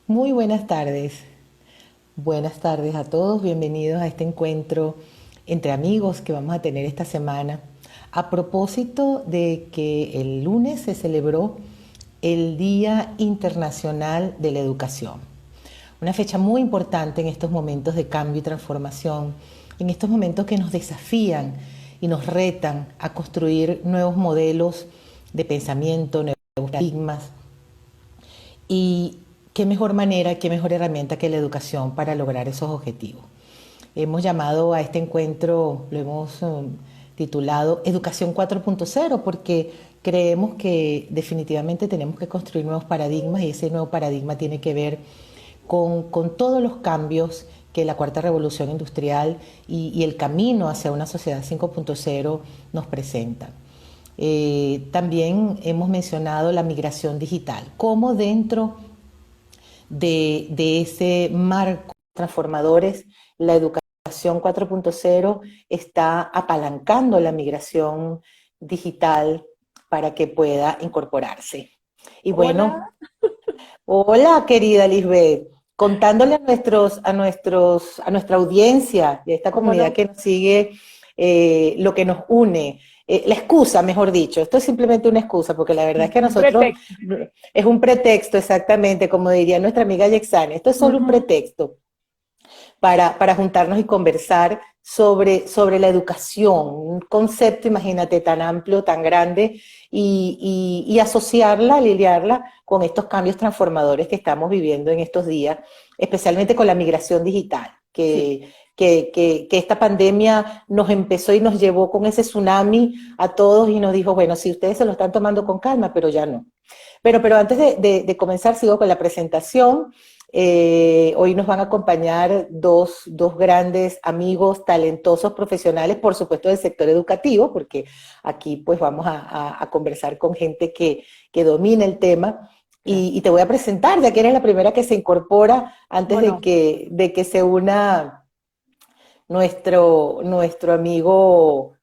Muy buenas tardes. Buenas tardes a todos. Bienvenidos a este encuentro entre amigos que vamos a tener esta semana. A propósito de que el lunes se celebró el Día Internacional de la Educación. Una fecha muy importante en estos momentos de cambio y transformación, en estos momentos que nos desafían y nos retan a construir nuevos modelos de pensamiento, nuevos paradigmas. Y qué mejor manera, qué mejor herramienta que la educación para lograr esos objetivos. Hemos llamado a este encuentro, lo hemos titulado Educación 4.0 porque creemos que definitivamente tenemos que construir nuevos paradigmas y ese nuevo paradigma tiene que ver con todos los cambios que la cuarta revolución industrial y el camino hacia una sociedad 5.0 nos presentan. También hemos mencionado la migración digital, cómo dentro de ese marco transformadores la educación 4.0 está apalancando la migración digital para que pueda incorporarse. Y bueno, Hola, hola querida Lisbeth, contándole a nuestra audiencia y a esta ¿cómo comunidad no? que nos sigue lo que nos une, la excusa, mejor dicho, esto es simplemente una excusa, porque la verdad es que Un nosotros pretexto. es un pretexto exactamente, como diría nuestra amiga Yexani, esto es solo un Ujú. pretexto para juntarnos y conversar sobre la educación, un concepto, imagínate, tan amplio, tan grande, y asociarla, alinearla con estos cambios transformadores que estamos viviendo en estos días, especialmente con la migración digital, Sí, que esta pandemia nos empezó y nos llevó con ese tsunami a todos y nos dijo, bueno, sí, ustedes se lo están tomando con calma, pero ya no. Pero antes de comenzar, sigo con la presentación. Hoy nos van a acompañar dos grandes amigos, talentosos profesionales, por supuesto del sector educativo, porque aquí pues vamos a conversar con gente que domina el tema. gracias. Y te voy a presentar, ya que eres la primera que se incorpora antes Bueno, de que se una nuestro amigo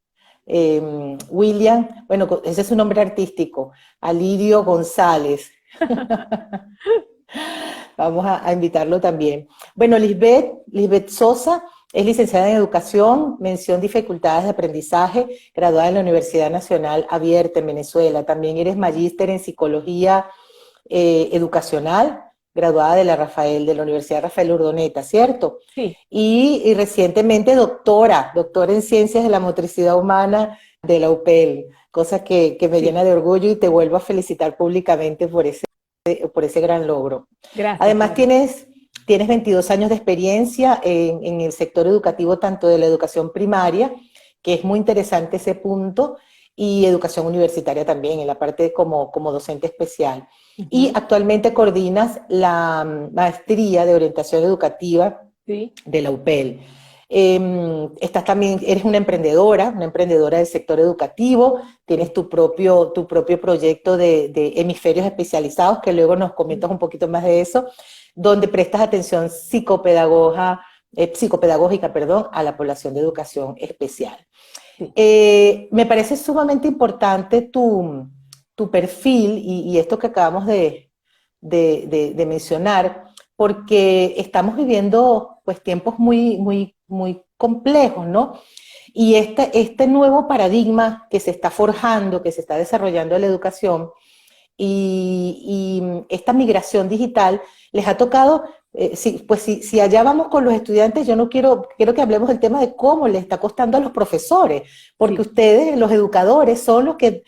William, bueno, ese es su nombre artístico, Alirio González. Vamos a invitarlo también. Bueno, Lisbeth Sosa es licenciada en Educación, mención dificultades de aprendizaje, graduada en la Universidad Nacional Abierta en Venezuela. También eres magíster en Psicología Educacional, graduada de la Universidad Rafael Urdoneta, ¿cierto? sí. Y recientemente doctora en Ciencias de la Motricidad Humana de la UPEL, cosa que me Sí, llena de orgullo y te vuelvo a felicitar públicamente por ese gran logro. gracias, Además, Mari. tienes 22 años de experiencia en el sector educativo, tanto de la educación primaria, que es muy interesante ese punto, y educación universitaria también, en la parte como docente especial. Y Ujú. actualmente coordinas la maestría de orientación educativa Sí, de la UPEL. Estás también, eres una emprendedora del sector educativo, tienes sí. tu propio proyecto de hemisferios especializados, que luego nos comentas un poquito más de eso, donde prestas atención psicopedagógica, perdón, a la población de educación especial. Sí. Me parece sumamente importante tu perfil y esto que acabamos de mencionar, porque estamos viviendo pues tiempos muy complejos, ¿no? Y este nuevo paradigma que se está forjando, que se está desarrollando en la educación, y esta migración digital les ha tocado, si allá vamos con los estudiantes, yo no quiero que hablemos del tema de cómo les está costando a los profesores, porque Sí. ustedes, los educadores, son los que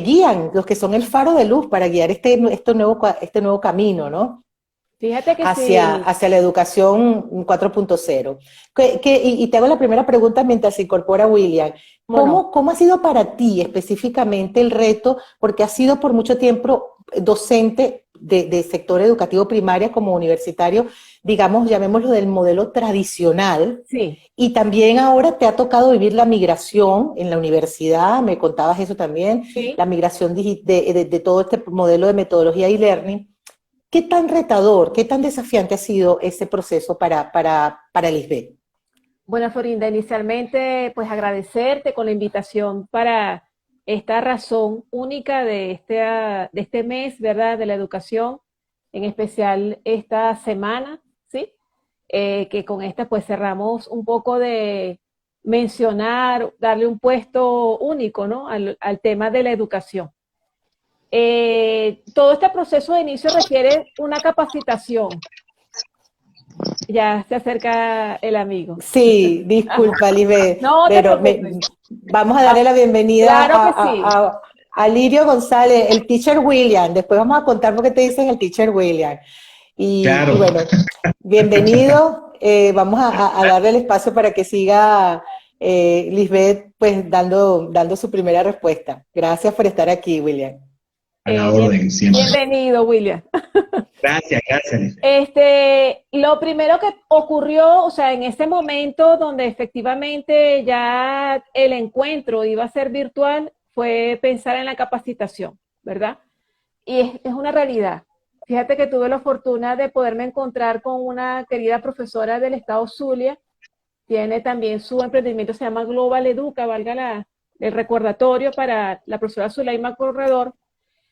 guían, los que son el faro de luz para guiar este nuevo camino, ¿no? Fíjate que sí. Hacia la educación 4.0. Y te hago la primera pregunta mientras se incorpora William. Bueno, ¿Cómo ha sido para ti específicamente el reto? Porque has sido por mucho tiempo docente de sector educativo primaria como universitario, digamos, llamémoslo del modelo tradicional, sí. y también ahora te ha tocado vivir la migración en la universidad, me contabas eso también, Sí. la migración de todo este modelo de metodología e-learning. ¿Qué tan retador, qué tan desafiante ha sido ese proceso para Lisbeth? Bueno, Florinda, inicialmente, pues agradecerte con la invitación para esta razón única de este mes, ¿verdad?, de la educación. en especial esta semana, ¿sí? Que con esta pues cerramos un poco de mencionar, darle un puesto único, ¿no? Al tema de la educación. Todo este proceso de inicio requiere una capacitación. Ya se acerca el amigo. Sí, disculpa, Lisbeth, No te pero preocupes. vamos a darle la bienvenida Claro que sí. a Lirio González, el teacher William. Después vamos a contar por qué te dicen el teacher William. Y Claro, bueno, bienvenido. Vamos a darle el espacio para que siga Lisbeth pues dando su primera respuesta. Gracias por estar aquí, William. a la orden, siempre. Bienvenido, William. Gracias, gracias. Lo primero que ocurrió, o sea, en ese momento donde efectivamente ya el encuentro iba a ser virtual, fue pensar en la capacitación, ¿verdad? Y es una realidad. Fíjate que tuve la fortuna de poderme encontrar con una querida profesora del estado Zulia. Tiene también su emprendimiento, se llama Global Educa, valga el recordatorio para la profesora Zuleima Corredor.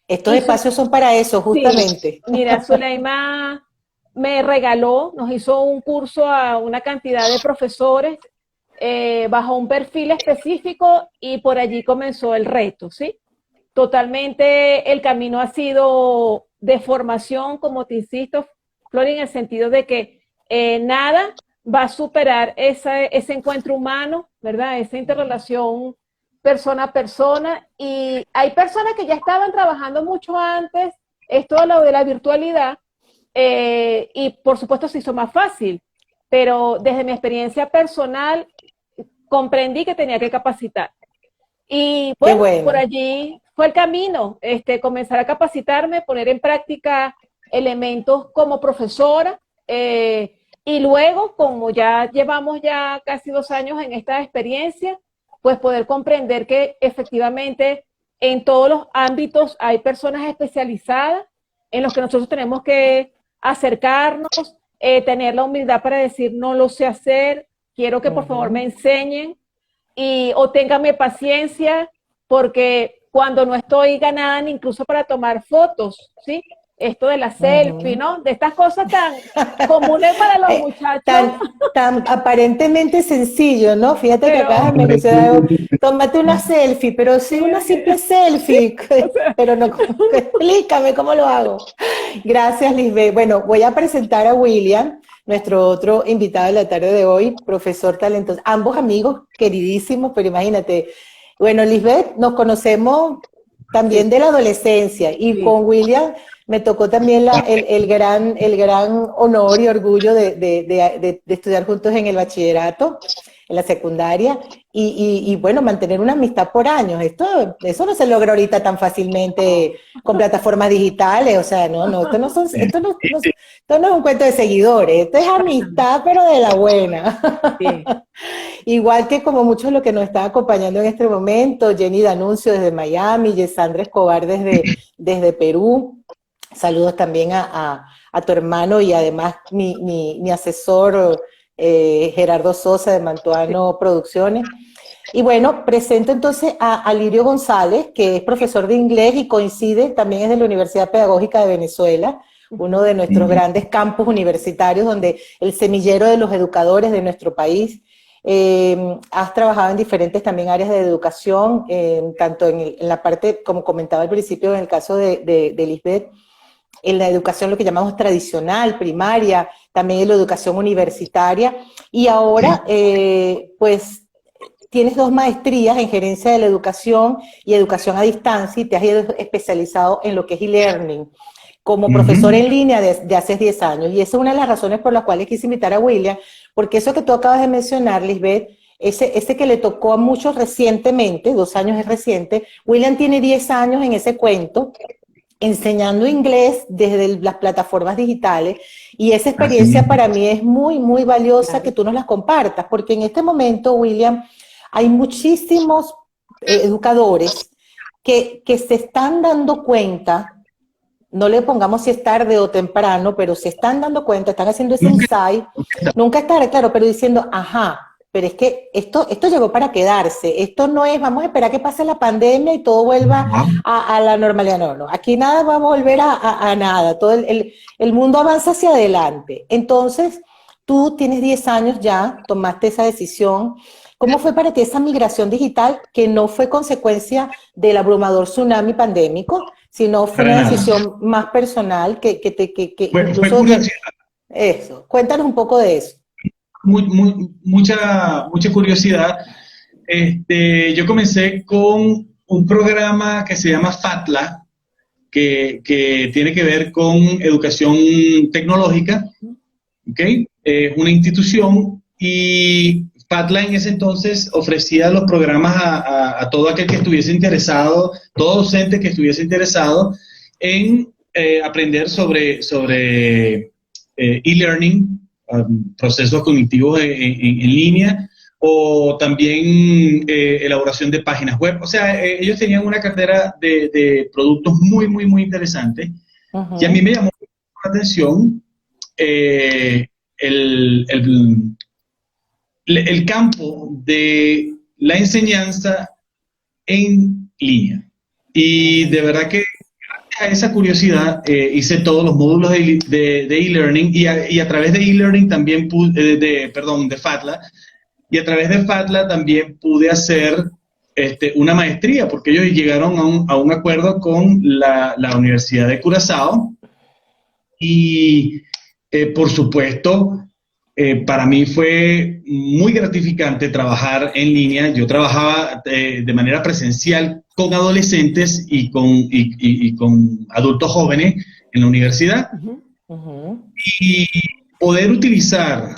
Estos espacios son para eso, justamente. Sí, mira, Zuleima me regaló, nos hizo un curso a una cantidad de profesores bajo un perfil específico y por allí comenzó el reto, ¿sí? Totalmente el camino ha sido de formación, como te insisto, Flori, en el sentido de que nada va a superar ese encuentro humano, ¿verdad? Esa interrelación persona a persona. Y hay personas que ya estaban trabajando mucho antes, esto lo de la virtualidad, y por supuesto se hizo más fácil, pero desde mi experiencia personal comprendí que tenía que capacitar. Y bueno, por allí fue el camino, comenzar a capacitarme, poner en práctica elementos como profesora, y luego, como ya llevamos ya casi 2 años en esta experiencia, pues poder comprender que efectivamente en todos los ámbitos hay personas especializadas en los que nosotros tenemos que acercarnos, tener la humildad para decir no lo sé hacer, quiero que por favor me enseñen, o ténganme paciencia, porque cuando no estoy ganada ni incluso para tomar fotos, ¿sí? Esto de la selfie, ¿no? De estas cosas tan comunes para los muchachos. Tan aparentemente sencillo, ¿no? Fíjate que Pero, acá me mencionaron, tómate una selfie, pero sí una simple selfie, pero no, explícame cómo lo hago. Gracias, Lisbeth. Bueno, voy a presentar a William, nuestro otro invitado de la tarde de hoy, profesor talentoso, ambos amigos queridísimos, pero imagínate, bueno, Lisbeth, nos conocemos también de la adolescencia y con William me tocó también el gran honor y orgullo de estudiar juntos en el bachillerato, en la secundaria, y bueno, mantener una amistad por años. Eso no se logra ahorita tan fácilmente con plataformas digitales, o sea, esto no es un cuento de seguidores, esto es amistad, pero de la buena. sí. Igual que como muchos de los que nos están acompañando en este momento, Jenny D'Annunzio desde Miami, Yesandra Escobar desde Perú. Saludos también a tu hermano y además mi asesor Gerardo Sosa de Mantuano Producciones. Y bueno, presento entonces a Lirio González, que es profesor de inglés y coincide, también es de la Universidad Pedagógica de Venezuela, uno de nuestros grandes campus universitarios, donde el semillero de los educadores de nuestro país. Has trabajado en diferentes también áreas de educación, tanto en la parte, como comentaba al principio, en el caso de Lisbeth, en la educación lo que llamamos tradicional, primaria, también en la educación universitaria, y ahora pues tienes 2 maestrías en gerencia de la educación y educación a distancia, y te has ido especializado en lo que es e-learning, como profesor en línea de hace 10 años, y esa es una de las razones por las cuales quise invitar a William, porque eso que tú acabas de mencionar, Lisbeth, ese que le tocó a muchos recientemente, 2 años es reciente, William tiene 10 años en ese cuento, enseñando inglés desde las plataformas digitales, y esa experiencia para mí es muy, muy valiosa que tú nos las compartas, porque en este momento, William, hay muchísimos educadores que se están dando cuenta, no le pongamos si es tarde o temprano, pero se están dando cuenta, están haciendo ese insight, nunca es tarde, claro, pero diciendo, ajá, pero es que esto llegó para quedarse. Esto no es, vamos a esperar que pase la pandemia y todo vuelva a la normalidad. No, no, aquí nada va a volver a nada. Todo el mundo avanza hacia adelante. Entonces, tú tienes 10 años ya, tomaste esa decisión. ¿Cómo fue para ti esa migración digital que no fue consecuencia del abrumador tsunami pandémico, sino fue Para una nada. decisión más personal que Fue incluso... curiosidad. Eso, cuéntanos un poco de eso. Mucha curiosidad. Yo comencé con un programa que se llama FATLA, que tiene que ver con educación tecnológica, ¿ok? Es una institución y FATLA en ese entonces ofrecía los programas a todo aquel que estuviese interesado, todo docente que estuviese interesado en aprender sobre e-learning, procesos cognitivos en línea, o también elaboración de páginas web. O sea, ellos tenían una cartera de productos muy interesantes. Y a mí me llamó la atención el campo de la enseñanza en línea. Y de verdad que gracias a esa curiosidad hice todos los módulos de e-learning y a través de e-learning también de FATLA, y a través de FATLA también pude hacer una maestría, porque ellos llegaron a un acuerdo con la Universidad de Curazao y por supuesto para mí fue muy gratificante trabajar en línea. Yo trabajaba de manera presencial con adolescentes y con adultos jóvenes en la universidad. Y poder utilizar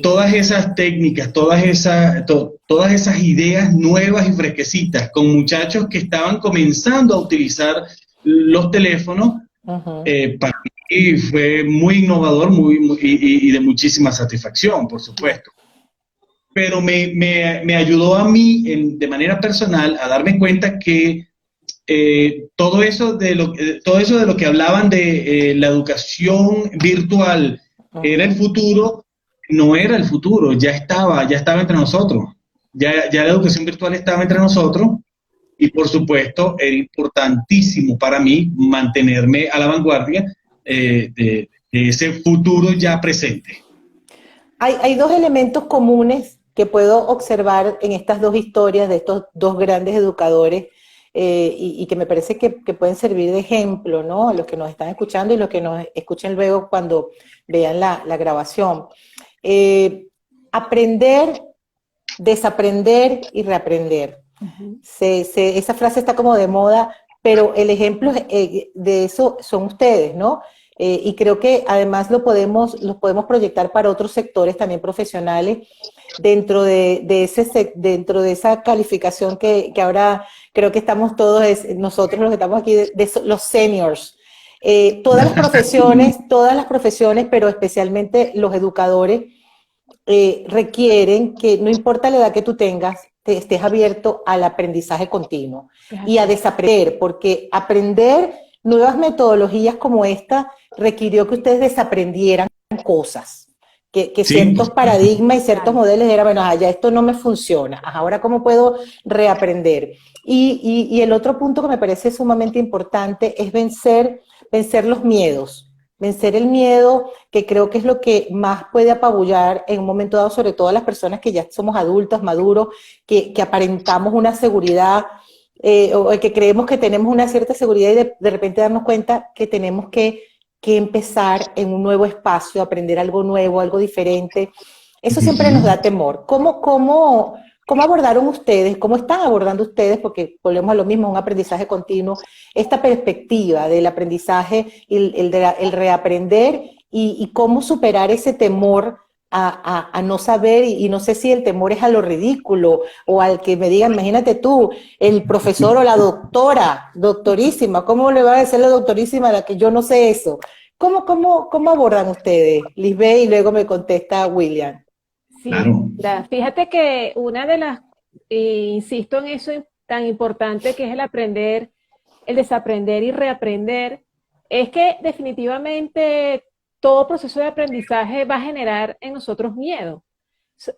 todas esas técnicas, todas esas ideas nuevas y fresquecitas con muchachos que estaban comenzando a utilizar los teléfonos, para mí fue muy innovador y de muchísima satisfacción, por supuesto. Pero me ayudó a mí de manera personal a darme cuenta que todo eso de lo que hablaban de la educación virtual era el futuro, no era el futuro, ya estaba entre nosotros. Ya la educación virtual estaba entre nosotros y por supuesto era importantísimo para mí mantenerme a la vanguardia de ese futuro ya presente. Hay dos elementos comunes que puedo observar en estas dos historias de estos dos grandes educadores y que me parece que pueden servir de ejemplo, ¿no? A los que nos están escuchando y los que nos escuchen luego cuando vean la grabación. Aprender, desaprender y reaprender. Esa frase está como de moda, pero el ejemplo de eso son ustedes, ¿no? Y creo que además los podemos proyectar para otros sectores también profesionales dentro de esa calificación que ahora creo que estamos todos, nosotros los que estamos aquí, de los seniors. Todas las profesiones, pero especialmente los educadores, requieren que no importa la edad que tú tengas, estés abierto al aprendizaje continuo y a desaprender, porque aprender nuevas metodologías como esta requirió que ustedes desaprendieran cosas, que sí, ciertos paradigmas y ciertos modelos eran, bueno, ya esto no me funciona, ahora ¿cómo puedo reaprender? Y el otro punto que me parece sumamente importante es vencer los miedos. Vencer el miedo, que creo que es lo que más puede apabullar en un momento dado, sobre todo a las personas que ya somos adultos, maduros, que aparentamos una seguridad, o que creemos que tenemos una cierta seguridad y de repente darnos cuenta que tenemos que empezar en un nuevo espacio, aprender algo nuevo, algo diferente. Eso siempre nos da temor. ¿Cómo abordaron ustedes, cómo están abordando ustedes, porque volvemos a lo mismo, un aprendizaje continuo, esta perspectiva del aprendizaje, el reaprender y cómo superar ese temor a no saber, y no sé si el temor es a lo ridículo o al que me digan, imagínate tú, el profesor o la doctorísima, ¿cómo le va a decir la doctorísima a la que yo no sé eso? ¿Cómo abordan ustedes? Lisbeth, y luego me contesta William. Sí, claro. Fíjate que una de las, insisto en eso tan importante que es el aprender, el desaprender y reaprender, es que definitivamente todo proceso de aprendizaje va a generar en nosotros miedo.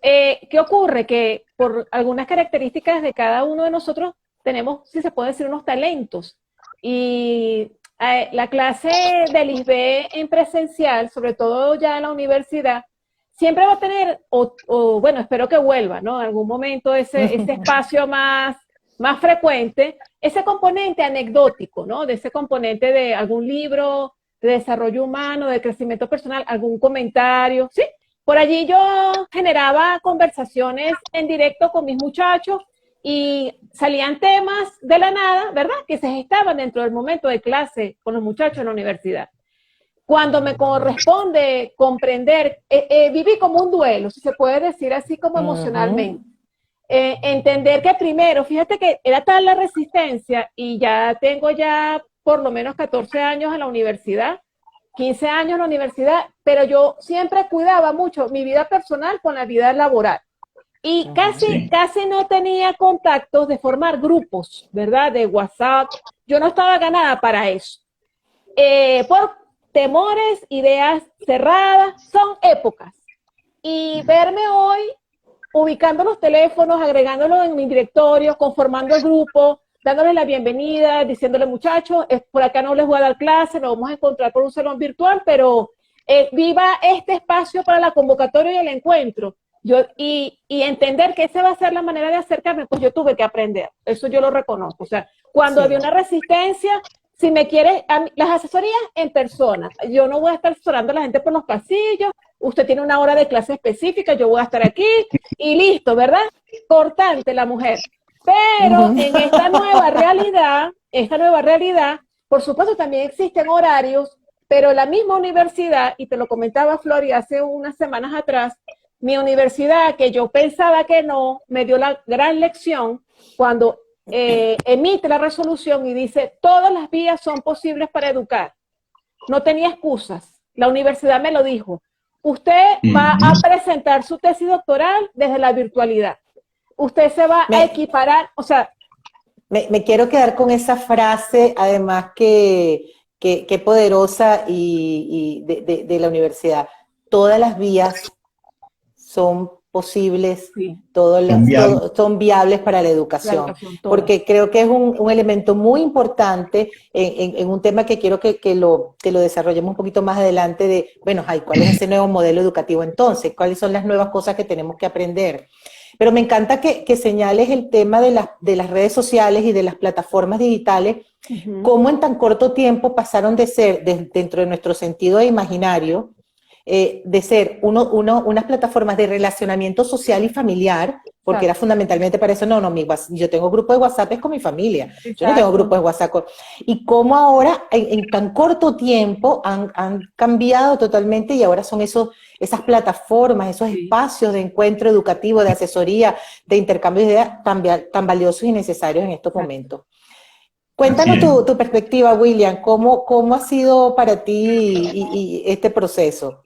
¿Qué ocurre? Que por algunas características de cada uno de nosotros tenemos, si se puede decir, unos talentos. Y la clase de Lisbeth en presencial, sobre todo ya en la universidad, siempre va a tener, bueno, espero que vuelva, ¿no? En algún momento ese espacio más frecuente, ese componente anecdótico, ¿no? De ese componente de algún libro de desarrollo humano, de crecimiento personal, algún comentario, ¿sí? Por allí yo generaba conversaciones en directo con mis muchachos y salían temas de la nada, ¿verdad? Que se gestaban dentro del momento de clase con los muchachos en la universidad. Cuando me corresponde comprender, viví como un duelo, si se puede decir así como emocionalmente. Entender que primero, fíjate que era tal la resistencia y ya tengo ya por lo menos 14 años en la universidad, 15 años en la universidad, pero yo siempre cuidaba mucho mi vida personal con la vida laboral. Y casi no tenía contactos de formar grupos, ¿verdad? De WhatsApp. Yo no estaba ganada para eso. Por temores, ideas cerradas, son épocas. Y verme hoy ubicando los teléfonos, agregándolos en mi directorio, conformando el grupo, dándoles la bienvenida, diciéndole, muchachos, por acá no les voy a dar clase, nos vamos a encontrar por un salón virtual, pero viva este espacio para la convocatoria y el encuentro. Y entender que esa va a ser la manera de acercarme, pues yo tuve que aprender. Eso yo lo reconozco. O sea, cuando había una resistencia, si me quieres, las asesorías en persona. Yo no voy a estar asesorando a la gente por los pasillos. Usted tiene una hora de clase específica, yo voy a estar aquí y listo, ¿verdad? Cortante la mujer. Pero en esta nueva realidad, por supuesto también existen horarios, pero la misma universidad, y te lo comentaba Flori hace unas semanas atrás, mi universidad, que yo pensaba que no, me dio la gran lección cuando emite la resolución y dice, todas las vías son posibles para educar. No tenía excusas. La universidad me lo dijo. Usted va a presentar su tesis doctoral desde la virtualidad. Usted se va a equiparar, o sea... Me quiero quedar con esa frase, además que poderosa y de la universidad. Todas las vías son posibles, Sí. son viables para la educación, porque creo que es un elemento muy importante en un tema que quiero que lo desarrollemos un poquito más adelante de, bueno, ¿cuál es ese nuevo modelo educativo entonces? ¿Cuáles son las nuevas cosas que tenemos que aprender? Pero me encanta que señales el tema de las redes sociales y de las plataformas digitales, cómo en tan corto tiempo pasaron de ser, dentro de nuestro sentido de imaginario, de ser unas plataformas de relacionamiento social y familiar, porque era fundamentalmente para eso, yo tengo grupo de WhatsApp es con mi familia, Exacto. Yo no tengo grupo de WhatsApp y cómo ahora en tan corto tiempo han cambiado totalmente y ahora son esas plataformas, esos espacios de encuentro educativo, de asesoría, de intercambio de ideas tan valiosos y necesarios en estos momentos. Cuéntanos tu perspectiva, William, ¿cómo ha sido para ti y este proceso?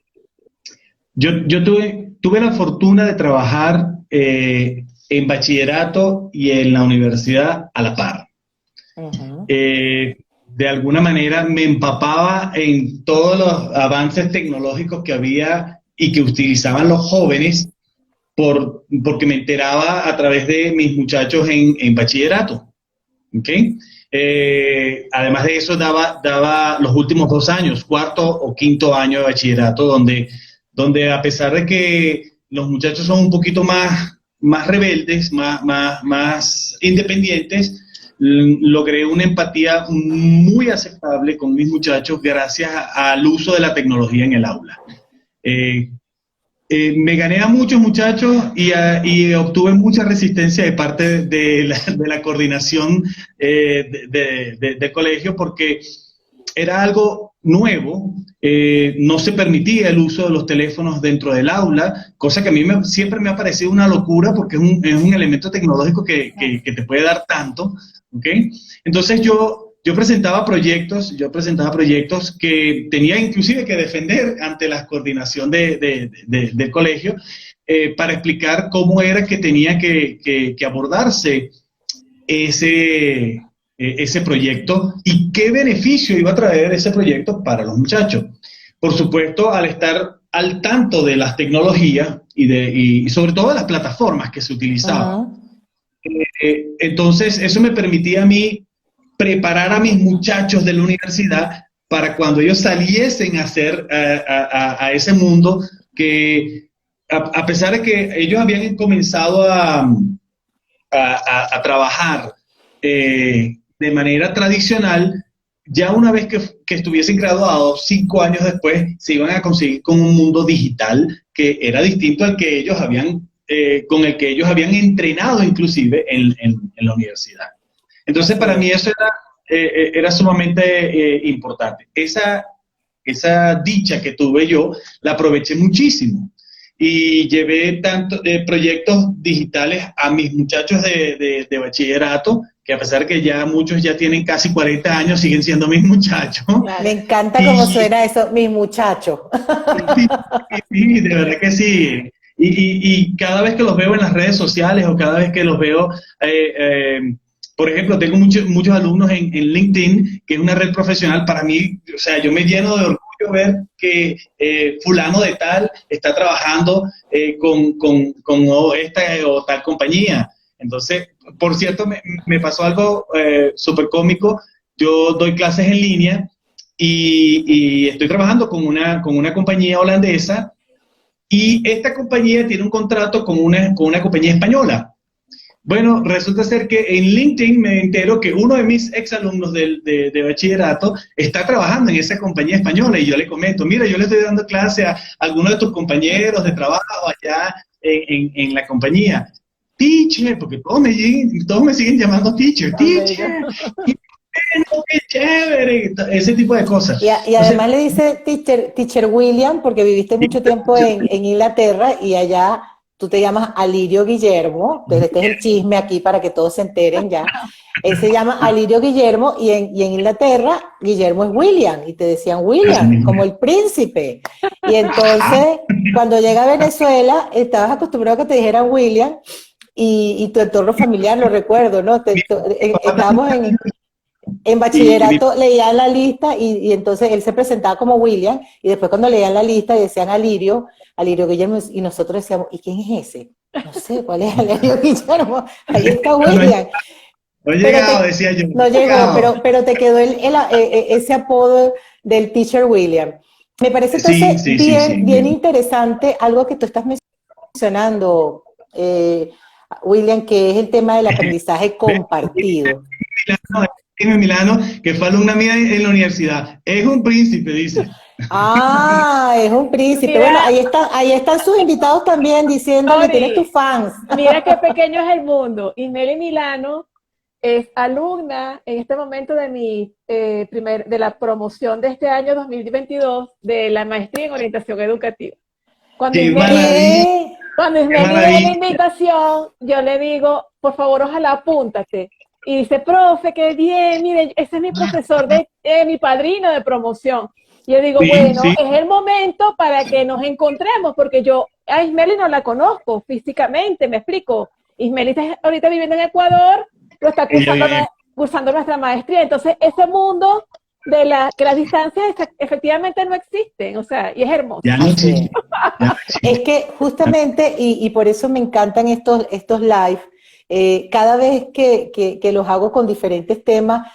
Yo tuve la fortuna de trabajar en bachillerato y en la universidad a la par. De alguna manera me empapaba en todos los avances tecnológicos que había y que utilizaban los jóvenes porque me enteraba a través de mis muchachos en bachillerato. ¿Okay? Además de eso daba los últimos 2 años, cuarto o quinto año de bachillerato, donde a pesar de que los muchachos son un poquito más rebeldes, más independientes, logré una empatía muy aceptable con mis muchachos gracias al uso de la tecnología en el aula. Me gané a muchos muchachos y obtuve mucha resistencia de parte de la coordinación del colegio porque era algo nuevo, no se permitía el uso de los teléfonos dentro del aula, cosa que a mí siempre me ha parecido una locura porque es un elemento tecnológico que te puede dar tanto, ¿okay? Entonces yo presentaba proyectos que tenía inclusive que defender ante la coordinación del colegio para explicar cómo era que tenía que abordarse ese proyecto y qué beneficio iba a traer ese proyecto para los muchachos. Por supuesto, al estar al tanto de las tecnologías, y sobre todo de las plataformas que se utilizaban. Entonces, eso me permitía a mí preparar a mis muchachos de la universidad para cuando ellos saliesen a hacer a ese mundo que, a pesar de que ellos habían comenzado a trabajar de manera tradicional, ya una vez que estuviesen graduados, 5 años después, se iban a conseguir con un mundo digital que era distinto al que ellos habían, con el que ellos habían entrenado inclusive en la universidad. Entonces, para mí eso era sumamente importante. Esa dicha que tuve yo, la aproveché muchísimo. Y llevé proyectos digitales a mis muchachos de bachillerato, que a pesar que ya muchos ya tienen casi 40 años, siguen siendo mis muchachos. Me encanta cómo suena eso, mis muchachos. Sí, de verdad que sí. Y cada vez que los veo en las redes sociales o cada vez que los veo, por ejemplo, tengo muchos alumnos en LinkedIn, que es una red profesional para mí. O sea, yo me lleno de orgullo ver que fulano de tal está trabajando con esta o tal compañía. Entonces, por cierto, me pasó algo súper cómico. Yo doy clases en línea y estoy trabajando con una compañía holandesa, y esta compañía tiene un contrato con una compañía española. Bueno, resulta ser que en LinkedIn me entero que uno de mis exalumnos de bachillerato está trabajando en esa compañía española, y yo le comento, mira, yo le estoy dando clase a algunos de tus compañeros de trabajo allá en la compañía. Teacher, porque todos me siguen llamando teacher, teacher. ¡Qué chévere! Ese tipo de cosas. Y además le dice teacher William, porque viviste mucho tiempo en Inglaterra, y allá tú te llamas Alirio Guillermo. Entonces este es el chisme aquí para que todos se enteren ya. Él se llama Alirio Guillermo, y en Inglaterra Guillermo es William, y te decían William, como el príncipe. Y entonces, cuando llega a Venezuela, estabas acostumbrado a que te dijeran William, y tu entorno familiar, lo recuerdo, ¿no? Estábamos en bachillerato, leían la lista, y entonces él se presentaba como William, y después cuando leían la lista decían Alirio Guillermo, y nosotros decíamos, ¿y quién es ese? No sé, ¿cuál es Alirio Guillermo? Ahí está William. No llegado, decía yo. No llegó, pero te quedó ese apodo del teacher William. Me parece entonces bien interesante algo que tú estás mencionando, William, que es el tema del aprendizaje compartido. En Milano, que fue alumna mía en la universidad. Es un príncipe, dice. Ah, es un príncipe. Mira, bueno, ahí están sus invitados también diciendo que tienes tus fans. Mira qué pequeño es el mundo. Ismeli Milano es alumna en este momento de de la promoción de este año 2022 de la maestría en orientación educativa. Cuando Ismeli me da la invitación, yo le digo, por favor, ojalá apúntate. Y dice, profe, qué bien, mire, ese es mi profesor, mi padrino de promoción. Y yo digo, es el momento para que nos encontremos, porque yo a Ismeli no la conozco físicamente, me explico. Ismeli está ahorita viviendo en Ecuador, lo está cursando nuestra maestría. Entonces, ese mundo de que las distancias efectivamente no existen, o sea, y es hermoso. Ya no existe. Es que justamente, y por eso me encantan estos live, cada vez que los hago con diferentes temas,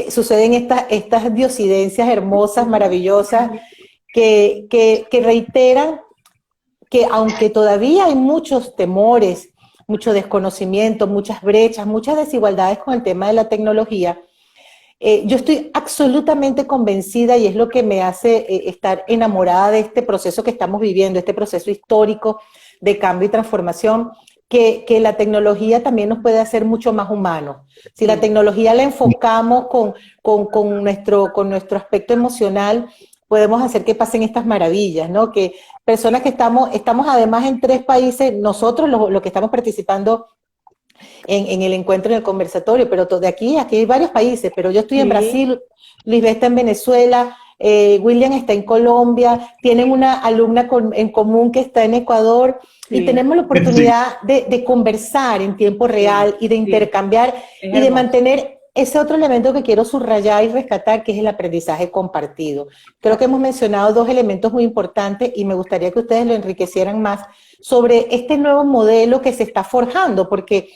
suceden estas diosidencias hermosas, maravillosas, que reiteran que aunque todavía hay muchos temores, mucho desconocimiento, muchas brechas, muchas desigualdades con el tema de la tecnología, yo estoy absolutamente convencida, y es lo que me hace estar enamorada de este proceso que estamos viviendo, este proceso histórico de cambio y transformación, que la tecnología también nos puede hacer mucho más humanos. Si la tecnología la enfocamos con nuestro aspecto emocional, podemos hacer que pasen estas maravillas, ¿no? Que personas que estamos además en 3 países, nosotros los que estamos participando en el encuentro, en el conversatorio, pero de aquí hay varios países, pero yo estoy en Brasil, Lisbeth está en Venezuela, William está en Colombia, tienen una alumna en común que está en Ecuador, y tenemos la oportunidad de conversar en tiempo real y de intercambiar y de mantener ese otro elemento que quiero subrayar y rescatar, que es el aprendizaje compartido. Creo que hemos mencionado dos elementos muy importantes y me gustaría que ustedes lo enriquecieran más sobre este nuevo modelo que se está forjando, porque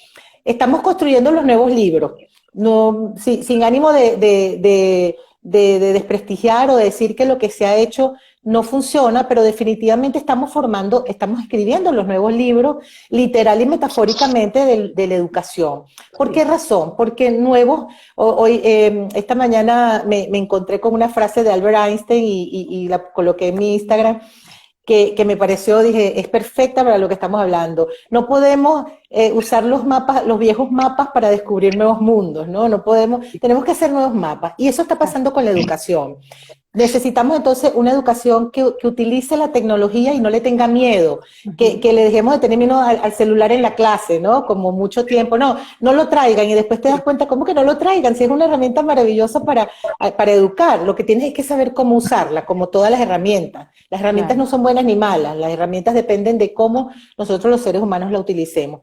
estamos construyendo los nuevos libros, no, sin ánimo de desprestigiar o de decir que lo que se ha hecho no funciona, pero definitivamente estamos escribiendo los nuevos libros, literal y metafóricamente, de la educación. ¿Por qué razón? Porque esta mañana me encontré con una frase de Albert Einstein y la coloqué en mi Instagram, que me pareció, dije, es perfecta para lo que estamos hablando. No podemos usar los viejos mapas para descubrir nuevos mundos, ¿no? Tenemos que hacer nuevos mapas. Y eso está pasando con la educación. Necesitamos entonces una educación que utilice la tecnología y no le tenga miedo, que le dejemos de tener miedo al celular en la clase, ¿no? Como mucho tiempo, no lo traigan y después te das cuenta, ¿cómo que no lo traigan? Si es una herramienta maravillosa para educar, lo que tienes es que saber cómo usarla, como todas las herramientas. Las herramientas no son buenas ni malas, las herramientas dependen de cómo nosotros los seres humanos la utilicemos.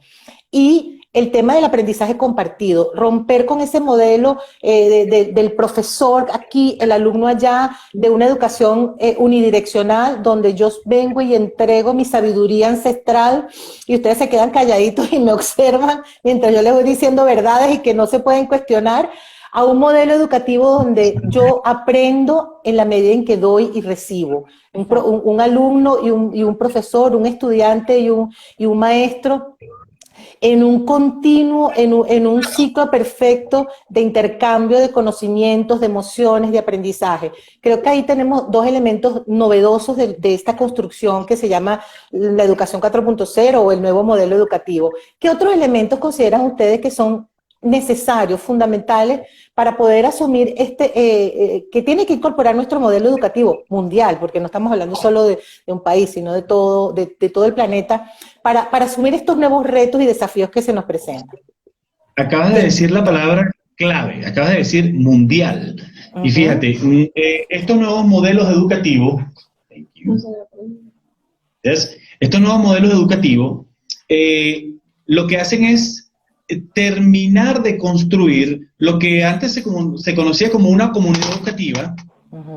Y el tema del aprendizaje compartido, romper con ese modelo del profesor aquí, el alumno allá, de una educación unidireccional, donde yo vengo y entrego mi sabiduría ancestral y ustedes se quedan calladitos y me observan mientras yo les voy diciendo verdades y que no se pueden cuestionar, a un modelo educativo donde yo aprendo en la medida en que doy y recibo. Un alumno y un profesor, un estudiante y un maestro, en un continuo, en un ciclo perfecto de intercambio de conocimientos, de emociones, de aprendizaje. Creo que ahí tenemos dos elementos novedosos de esta construcción que se llama la educación 4.0 o el nuevo modelo educativo. ¿Qué otros elementos consideran ustedes que son necesarios, fundamentales, para poder asumir que tiene que incorporar nuestro modelo educativo mundial, porque no estamos hablando solo de un país, sino de todo el planeta, para asumir estos nuevos retos y desafíos que se nos presentan? Acabas de decir la palabra clave, acabas de decir mundial. Y fíjate, estos nuevos modelos educativos, estos nuevos modelos educativos, lo que hacen es terminar de construir lo que antes se conocía como una comunidad educativa,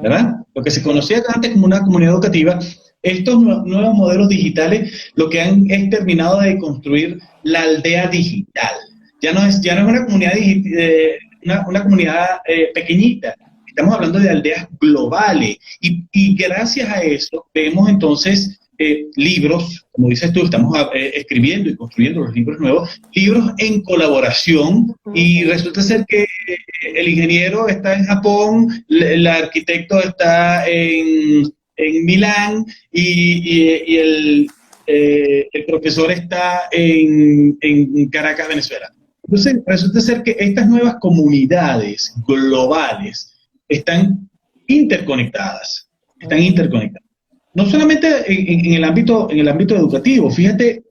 ¿verdad? Lo que se conocía antes como una comunidad educativa, estos nuevos modelos digitales lo que han es terminado de construir la aldea digital. Ya no es una comunidad, una comunidad pequeñita, estamos hablando de aldeas globales y gracias a eso vemos entonces libros, como dices tú, estamos escribiendo y construyendo los libros nuevos, libros en colaboración, y resulta ser que el ingeniero está en Japón, el arquitecto está en Milán y el profesor está en Caracas, Venezuela. Entonces resulta ser que estas nuevas comunidades globales están interconectadas, No solamente en el ámbito educativo. Fíjate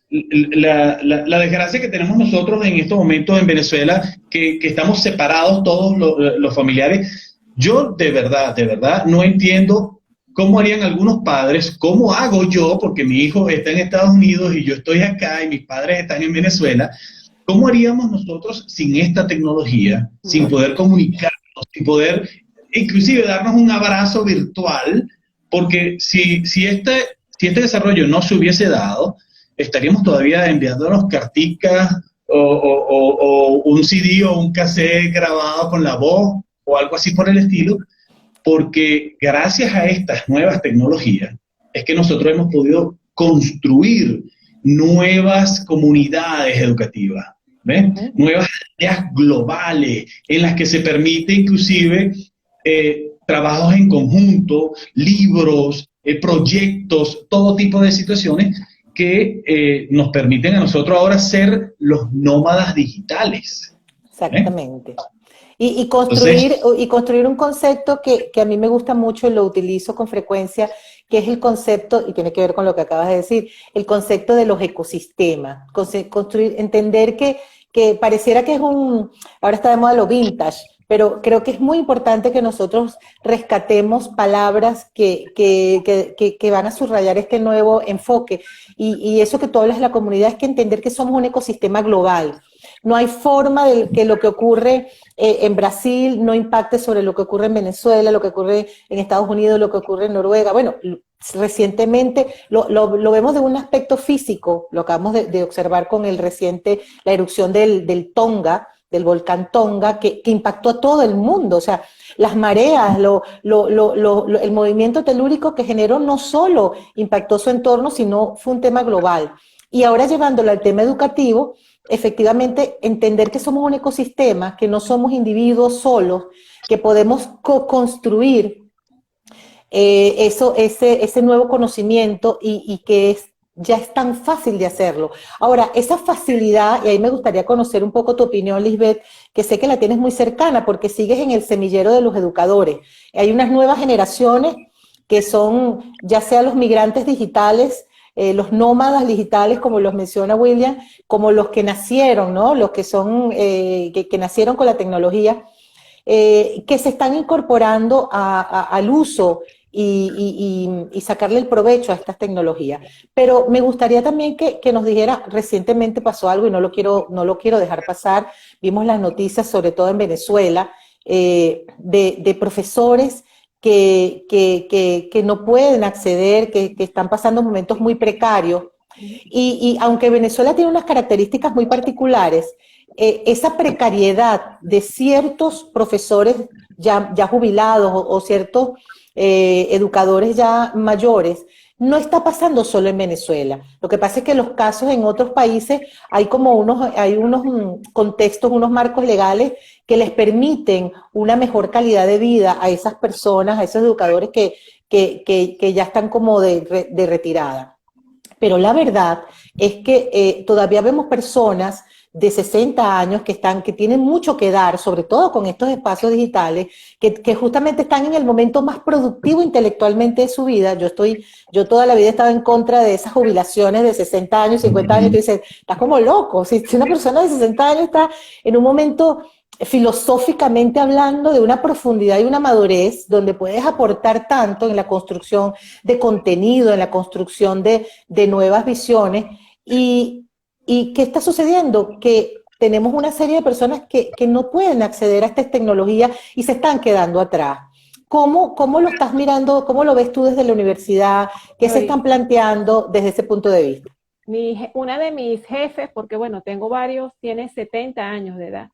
la desgracia que tenemos nosotros en estos momentos en Venezuela, que estamos separados todos los familiares. Yo de verdad no entiendo cómo harían algunos padres, cómo hago yo, porque mi hijo está en Estados Unidos y yo estoy acá y mis padres están en Venezuela. ¿Cómo haríamos nosotros sin esta tecnología, sin poder comunicarnos, sin poder inclusive darnos un abrazo virtual? Porque si este desarrollo no se hubiese dado, estaríamos todavía enviándonos carticas o un CD o un cassette grabado con la voz o algo así por el estilo, porque gracias a estas nuevas tecnologías es que nosotros hemos podido construir nuevas comunidades educativas, ¿ves? Nuevas ideas globales en las que se permite inclusive trabajos en conjunto, libros, proyectos, todo tipo de situaciones que nos permiten a nosotros ahora ser los nómadas digitales. Exactamente. Y construir un concepto que a mí me gusta mucho y lo utilizo con frecuencia, que es el concepto, y tiene que ver con lo que acabas de decir, el concepto de los ecosistemas. Entender que pareciera que ahora está de moda lo vintage, pero creo que es muy importante que nosotros rescatemos palabras que van a subrayar este nuevo enfoque. Y eso que tú hablas de la comunidad es que entender que somos un ecosistema global. no hay forma de que lo que ocurre en Brasil no impacte sobre lo que ocurre en Venezuela, lo que ocurre en Estados Unidos, lo que ocurre en Noruega. Bueno, recientemente lo vemos de un aspecto físico, lo acabamos de observar con la erupción del Tonga, del volcán Tonga, que impactó a todo el mundo. O sea, las mareas, el movimiento telúrico que generó no solo impactó su entorno, sino fue un tema global. Y ahora llevándolo al tema educativo, efectivamente entender que somos un ecosistema, que no somos individuos solos, que podemos co-construir ese nuevo conocimiento y que ya es tan fácil de hacerlo. Ahora, esa facilidad, y ahí me gustaría conocer un poco tu opinión, Lisbeth, que sé que la tienes muy cercana porque sigues en el semillero de los educadores. Hay unas nuevas generaciones que son ya sea los migrantes digitales, los nómadas digitales, como los menciona William, como los que nacieron, ¿no? Los que son, que nacieron con la tecnología, que se están incorporando al uso y sacarle el provecho a estas tecnologías. Pero me gustaría también que nos dijera, recientemente pasó algo y no lo quiero dejar pasar, vimos las noticias, sobre todo en Venezuela, de profesores que no pueden acceder, que están pasando momentos muy precarios. Y aunque Venezuela tiene unas características muy particulares, esa precariedad de ciertos profesores ya jubilados o ciertos educadores ya mayores, no está pasando solo en Venezuela. Lo que pasa es que los casos en otros países hay unos contextos, unos marcos legales que les permiten una mejor calidad de vida a esas personas, a esos educadores que ya están como de retirada. Pero la verdad es que todavía vemos personas de 60 años que tienen mucho que dar, sobre todo con estos espacios digitales, que justamente están en el momento más productivo intelectualmente de su vida. Yo toda la vida he estado en contra de esas jubilaciones de 60 años, 50 años, y tú dices, estás como loco. Si una persona de 60 años está en un momento filosóficamente hablando de una profundidad y una madurez donde puedes aportar tanto en la construcción de contenido, en la construcción de nuevas visiones. ¿Y qué está sucediendo? Que tenemos una serie de personas que no pueden acceder a estas tecnologías y se están quedando atrás. ¿Cómo lo estás mirando? ¿Cómo lo ves tú desde la universidad? ¿Qué se están planteando desde ese punto de vista? Una de mis jefes, porque bueno, tengo varios, tiene 70 años de edad.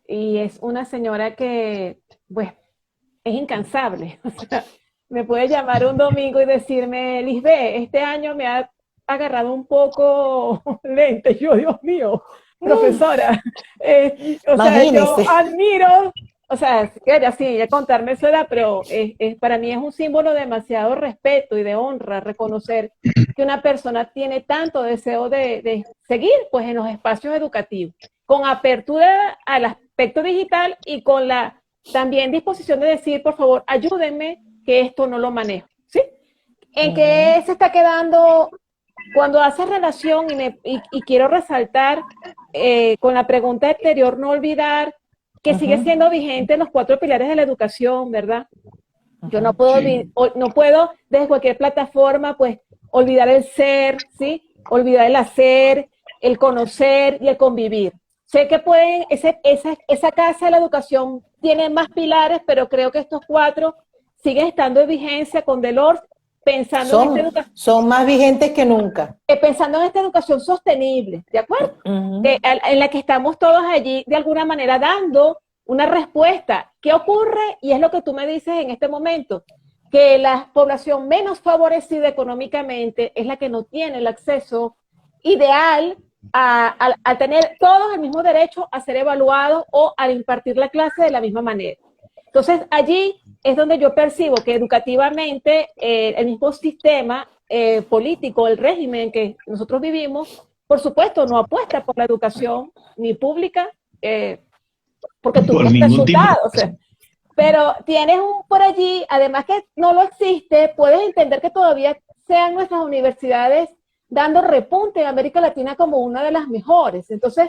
Y es una señora que, pues, es incansable. O sea, me puede llamar un domingo y decirme, Lisbeth, este año me ha agarrado un poco lente. Yo, Dios mío, profesora. O sea, yo admiro, o sea, ella sí, ya contarme su edad, pero para mí es un símbolo de demasiado respeto y de honra reconocer que una persona tiene tanto deseo de seguir pues en los espacios educativos, con apertura al aspecto digital y con la también disposición de decir, por favor, ayúdenme que esto no lo manejo, ¿sí? ¿En qué se está quedando? Cuando haces relación, y quiero resaltar con la pregunta anterior, no olvidar que sigue siendo vigente los 4 pilares de la educación, ¿verdad? Yo no puedo desde cualquier plataforma, pues, olvidar el ser, ¿sí? Olvidar el hacer, el conocer y el convivir. Sé que esa casa de la educación tiene más pilares, pero creo que estos 4 siguen estando en vigencia con Delors, son más vigentes que nunca. Pensando en esta educación sostenible, ¿de acuerdo? En la que estamos todos allí, de alguna manera, dando una respuesta. ¿Qué ocurre? Y es lo que tú me dices en este momento, que la población menos favorecida económicamente es la que no tiene el acceso ideal a tener todos el mismo derecho a ser evaluados o a impartir la clase de la misma manera. Entonces, allí es donde yo percibo que educativamente el mismo sistema político, el régimen que nosotros vivimos, por supuesto, no apuesta por la educación ni pública, porque tú tienes resultados. Pero tienes por allí, además que no lo existe, puedes entender que todavía sean nuestras universidades dando repunte en América Latina como una de las mejores. Entonces,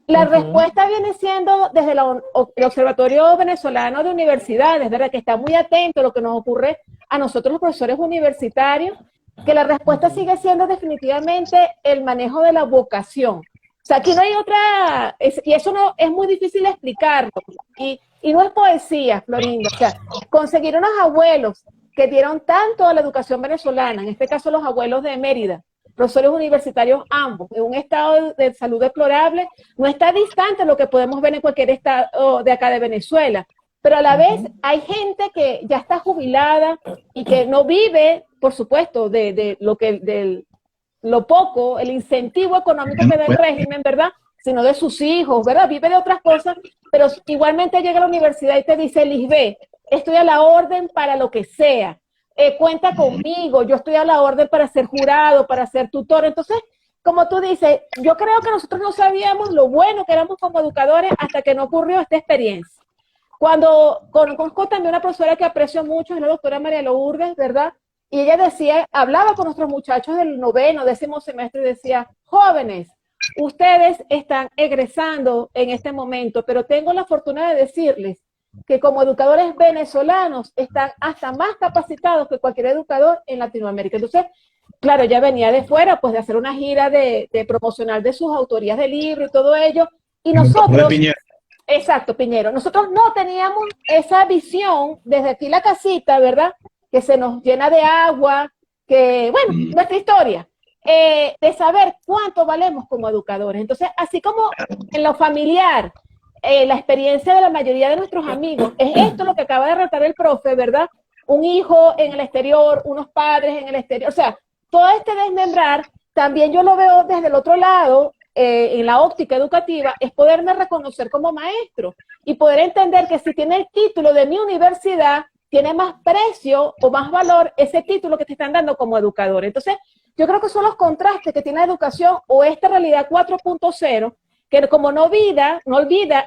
la respuesta viene siendo desde el Observatorio Venezolano de Universidades, ¿verdad? Que está muy atento a lo que nos ocurre a nosotros los profesores universitarios, que la respuesta sigue siendo definitivamente el manejo de la vocación. O sea, aquí no hay otra, y eso no es muy difícil explicarlo. Y no es poesía, Florinda. O sea, conseguir unos abuelos que dieron tanto a la educación venezolana, en este caso los abuelos de Mérida, profesores universitarios ambos, en un estado de salud deplorable, no está distante lo que podemos ver en cualquier estado de acá de Venezuela. Pero a la vez hay gente que ya está jubilada y que no vive, por supuesto, de lo poco, el incentivo económico que da el régimen, ¿verdad? Sino de sus hijos, ¿verdad? Vive de otras cosas, pero igualmente llega a la universidad y te dice, Lisbeth, estoy a la orden para lo que sea, cuenta conmigo, yo estoy a la orden para ser jurado, para ser tutor. Entonces, como tú dices, yo creo que nosotros no sabíamos lo bueno que éramos como educadores hasta que no ocurrió esta experiencia. Cuando conozco también una profesora que aprecio mucho, es la doctora María Lourdes, ¿verdad? Y ella decía, hablaba con nuestros muchachos del 9º, 10º semestre y decía, jóvenes, ustedes están egresando en este momento, pero tengo la fortuna de decirles que como educadores venezolanos están hasta más capacitados que cualquier educador en Latinoamérica. Entonces, claro, ya venía de fuera, pues de hacer una gira de promocional de sus autorías de libro y todo ello, y nosotros... Exacto, Piñero. Nosotros no teníamos esa visión desde aquí la casita, ¿verdad? Que se nos llena de agua, que, bueno, nuestra historia, de saber cuánto valemos como educadores. Entonces, así como en lo familiar, la experiencia de la mayoría de nuestros amigos, es esto lo que acaba de relatar el profe, ¿verdad? Un hijo en el exterior, unos padres en el exterior, o sea, todo este desmembrar, también yo lo veo desde el otro lado, en la óptica educativa, es poderme reconocer como maestro y poder entender que si tiene el título de mi universidad, tiene más precio o más valor ese título que te están dando como educador. Entonces, yo creo que son los contrastes que tiene la educación o esta realidad 4.0, que como no olvida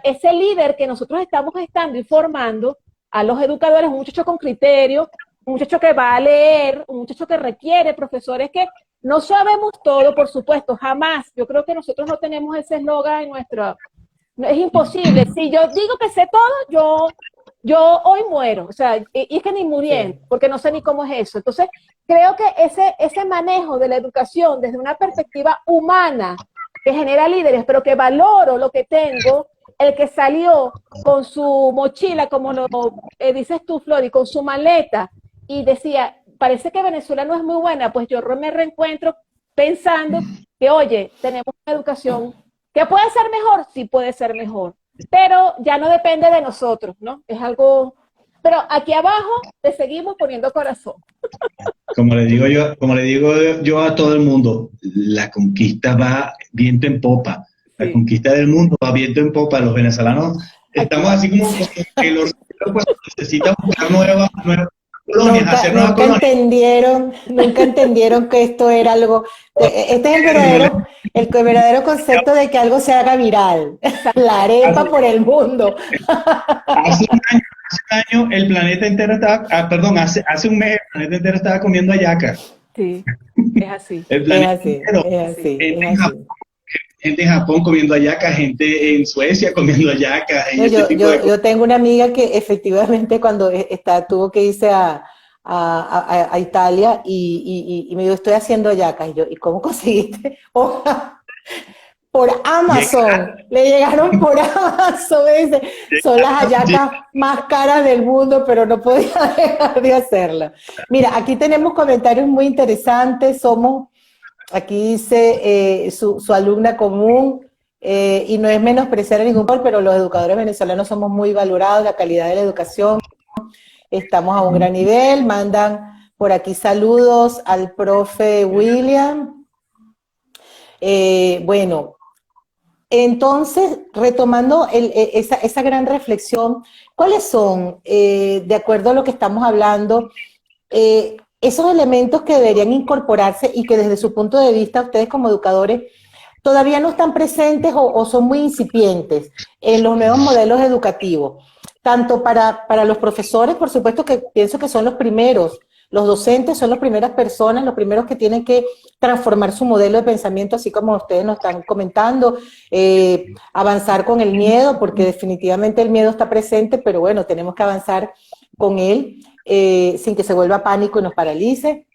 ese líder que nosotros estamos estando y formando a los educadores, un muchacho con criterio, un muchacho que va a leer, un muchacho que requiere profesores que no sabemos todo, por supuesto, jamás. Yo creo que nosotros no tenemos ese eslogan en nuestra... Es imposible. Si yo digo que sé todo, yo hoy muero. O sea, y es que ni muriendo, porque no sé ni cómo es eso. Entonces, creo que ese manejo de la educación desde una perspectiva humana, que genera líderes, pero que valoro lo que tengo, el que salió con su mochila, como lo dices tú, Flori, con su maleta, y decía... Parece que Venezuela no es muy buena, pues yo me reencuentro pensando que, oye, tenemos una educación que puede ser mejor, sí puede ser mejor, pero ya no depende de nosotros, ¿no? Es algo... Pero aquí abajo te seguimos poniendo corazón. Como le digo yo a todo el mundo, la conquista va viento en popa. La conquista del mundo va viento en popa. Los venezolanos estamos así como que los necesitan buscar nuevas nunca entendieron que esto era algo, este es el verdadero concepto de que algo se haga viral, la arepa por el mundo. Hace un año el planeta entero estaba, hace un mes el planeta entero estaba comiendo hallacas. Sí, es así. El planeta entero. Gente en Japón comiendo hallacas, gente en Suecia comiendo hallacas. Yo tengo una amiga que efectivamente cuando tuvo que irse a Italia y me dijo, estoy haciendo hallacas. Y yo, ¿y cómo conseguiste? Por Amazon. Le llegaron por Amazon. Dice, son las hallacas más caras del mundo, pero no podía dejar de hacerla. Mira, aquí tenemos comentarios muy interesantes. Aquí dice su alumna común, y no es menospreciar a ningún por, pero los educadores venezolanos somos muy valorados, la calidad de la educación, estamos a un gran nivel. Mandan por aquí saludos al profe William. Bueno, entonces, retomando esa gran reflexión, ¿cuáles son, de acuerdo a lo que estamos hablando, esos elementos que deberían incorporarse y que desde su punto de vista ustedes como educadores todavía no están presentes o son muy incipientes en los nuevos modelos educativos? Tanto para los profesores, por supuesto que pienso que son los primeros, los docentes son las primeras personas, los primeros que tienen que transformar su modelo de pensamiento, así como ustedes nos están comentando, avanzar con el miedo, porque definitivamente el miedo está presente, pero bueno, tenemos que avanzar con él sin que se vuelva pánico y nos paralice.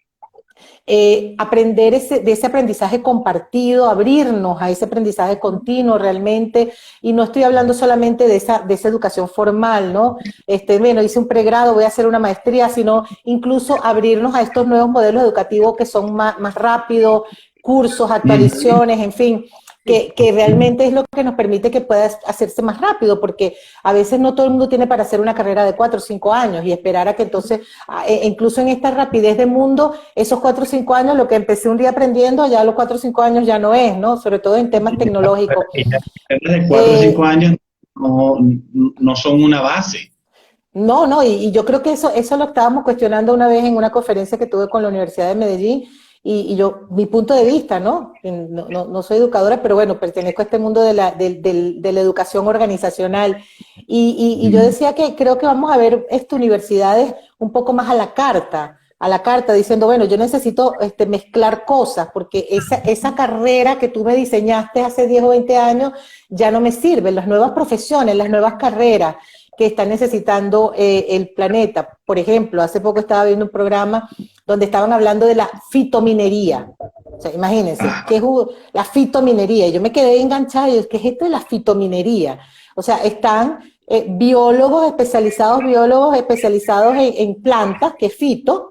aprender de ese aprendizaje compartido, abrirnos a ese aprendizaje continuo realmente, y no estoy hablando solamente de esa educación formal, ¿no? Bueno, hice un pregrado, voy a hacer una maestría, sino incluso abrirnos a estos nuevos modelos educativos que son más rápidos, cursos, actualizaciones, en fin, que realmente es lo que nos permite que pueda hacerse más rápido, porque a veces no todo el mundo tiene para hacer una carrera de 4 o 5 años y esperar a que entonces, incluso en esta rapidez del mundo, esos 4 o 5 años, lo que empecé un día aprendiendo, ya a los 4 o 5 años ya no es, ¿no? Sobre todo en temas tecnológicos. De 4 o 5 años no son una base. No, y yo creo que eso lo estábamos cuestionando una vez en una conferencia que tuve con la Universidad de Medellín, y yo, mi punto de vista, ¿no? No soy educadora, pero bueno, pertenezco a este mundo de la educación organizacional, y yo decía que creo que vamos a ver universidades un poco más a la carta, diciendo, bueno, yo necesito mezclar cosas, porque esa carrera que tú me diseñaste hace 10 o 20 años ya no me sirve, las nuevas profesiones, las nuevas carreras que está necesitando el planeta. Por ejemplo, hace poco estaba viendo un programa donde estaban hablando de la fitominería. O sea, imagínense, ¿qué es la fitominería? Y yo me quedé enganchada y dije, ¿qué es esto de la fitominería? O sea, están biólogos especializados en plantas, que es fito,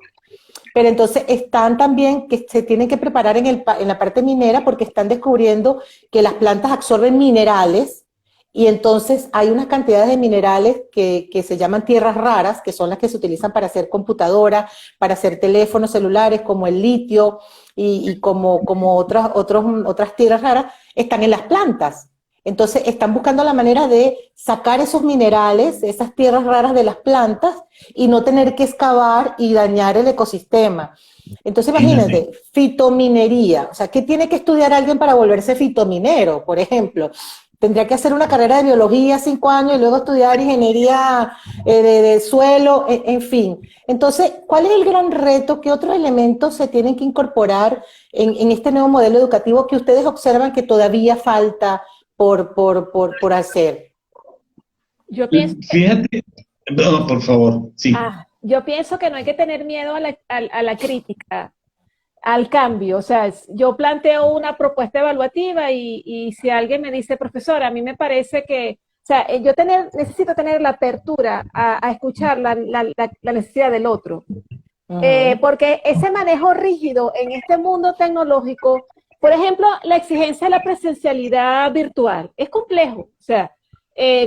pero entonces están también que se tienen que preparar en la parte minera, porque están descubriendo que las plantas absorben minerales. Y entonces hay unas cantidades de minerales que se llaman tierras raras, que son las que se utilizan para hacer computadoras, para hacer teléfonos celulares, como el litio y como otras tierras raras, están en las plantas. Entonces están buscando la manera de sacar esos minerales, esas tierras raras de las plantas, y no tener que excavar y dañar el ecosistema. Entonces imagínate, fitominería. O sea, ¿qué tiene que estudiar alguien para volverse fitominero, por ejemplo? Tendría que hacer una carrera de biología 5 años y luego estudiar ingeniería de suelo, en fin. Entonces, ¿cuál es el gran reto? ¿Qué otros elementos se tienen que incorporar en este nuevo modelo educativo que ustedes observan que todavía falta por hacer? Yo pienso, Fíjate, no, por favor, sí. yo pienso que no hay que tener miedo a la crítica, al cambio. O sea, yo planteo una propuesta evaluativa y si alguien me dice, profesora, a mí me parece que, o sea, necesito tener la apertura a escuchar la necesidad del otro. Porque ese manejo rígido en este mundo tecnológico, por ejemplo, la exigencia de la presencialidad virtual, es complejo. O sea,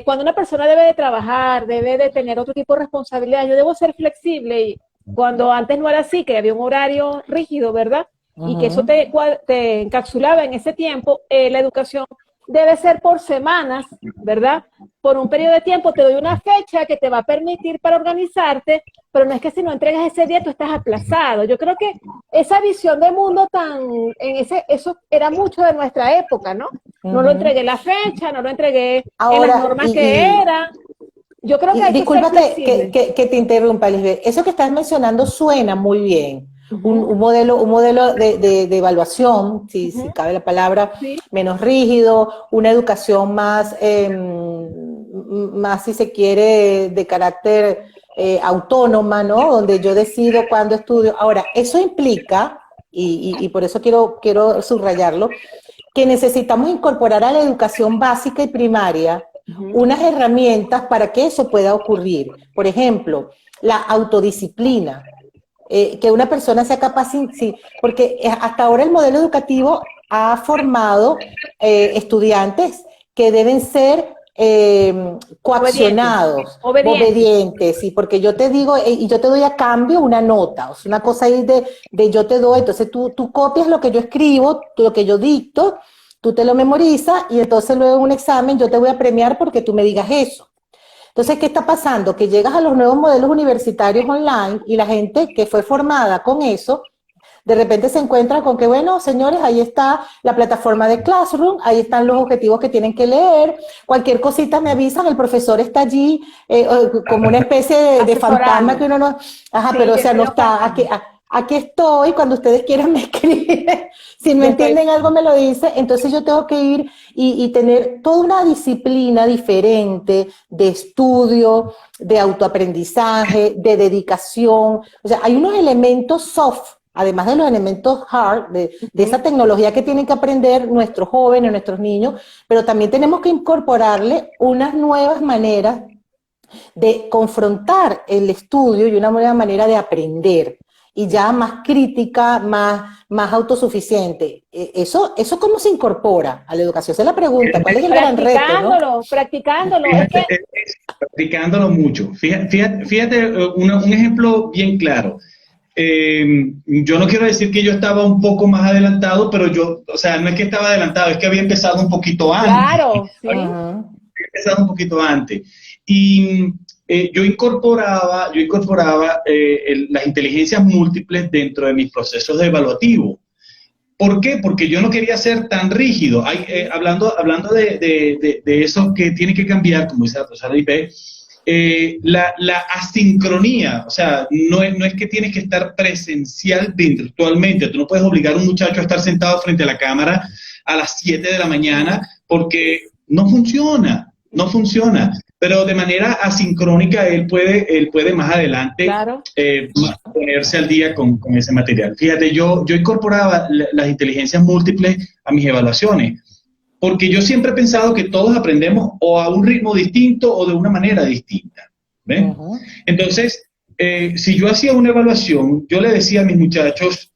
cuando una persona debe de trabajar, debe de tener otro tipo de responsabilidad, yo debo ser flexible, y cuando antes no era así, que había un horario rígido, ¿verdad? Y que eso te encapsulaba en ese tiempo, la educación debe ser por semanas, ¿verdad? Por un periodo de tiempo te doy una fecha que te va a permitir para organizarte, pero no es que si no entregas ese día tú estás aplazado. Yo creo que esa visión de mundo eso era mucho de nuestra época, ¿no? No lo entregué la fecha, no lo entregué en las normas que era. Yo creo que hay disculpa que ser flexible. que te interrumpa, Lisbeth. Eso que estás mencionando suena muy bien. Un modelo de evaluación, si cabe la palabra, menos rígido, una educación más, si se quiere, de carácter autónoma, ¿no? Donde yo decido cuándo estudio. Ahora, eso implica, y por eso quiero subrayarlo, que necesitamos incorporar a la educación básica y primaria unas herramientas para que eso pueda ocurrir. Por ejemplo, la autodisciplina, que una persona sea capaz, porque hasta ahora el modelo educativo ha formado estudiantes que deben ser coaccionados, obedientes, sí, porque yo te digo, y yo te doy a cambio una nota, o sea, una cosa ahí de yo te doy, entonces tú copias lo que yo escribo, lo que yo dicto, tú te lo memorizas, y entonces luego en un examen yo te voy a premiar porque tú me digas eso. Entonces, ¿qué está pasando? Que llegas a los nuevos modelos universitarios online y la gente que fue formada con eso, de repente se encuentra con que, bueno, señores, ahí está la plataforma de Classroom, ahí están los objetivos que tienen que leer, cualquier cosita me avisan, el profesor está allí como una especie de fantasma que uno no... Ajá, sí, pero o sea, no está... Aquí estoy, cuando ustedes quieran me escriben, si no entienden algo me lo dicen, entonces yo tengo que ir y tener toda una disciplina diferente de estudio, de autoaprendizaje, de dedicación. O sea, hay unos elementos soft además de los elementos hard, de esa tecnología que tienen que aprender nuestros jóvenes, nuestros niños, pero también tenemos que incorporarle unas nuevas maneras de confrontar el estudio y una nueva manera de aprender, y ya más crítica, más autosuficiente. ¿Eso cómo se incorpora a la educación? Esa es la pregunta, ¿cuál es el gran reto, no? Practicándolo. Fíjate, practicándolo mucho. Fíjate un ejemplo bien claro. Yo no quiero decir que yo estaba un poco más adelantado, pero o sea, no es que estaba adelantado, es que había empezado un poquito antes. Claro, sí. Había empezado un poquito antes. Y yo incorporaba las inteligencias múltiples dentro de mis procesos de evaluativo. ¿Por qué? Porque yo no quería ser tan rígido. Hablando de eso que tiene que cambiar, como dice la profesora IP, la asincronía, o sea, no es que tienes que estar presencial virtualmente. Tú no puedes obligar a un muchacho a estar sentado frente a la cámara a las 7 de la mañana porque no funciona. Pero de manera asincrónica él puede más adelante ponerse al día con ese material. Fíjate, yo incorporaba las inteligencias múltiples a mis evaluaciones, porque yo siempre he pensado que todos aprendemos o a un ritmo distinto o de una manera distinta. ¿Ven? Entonces, si yo hacía una evaluación, yo le decía a mis muchachos,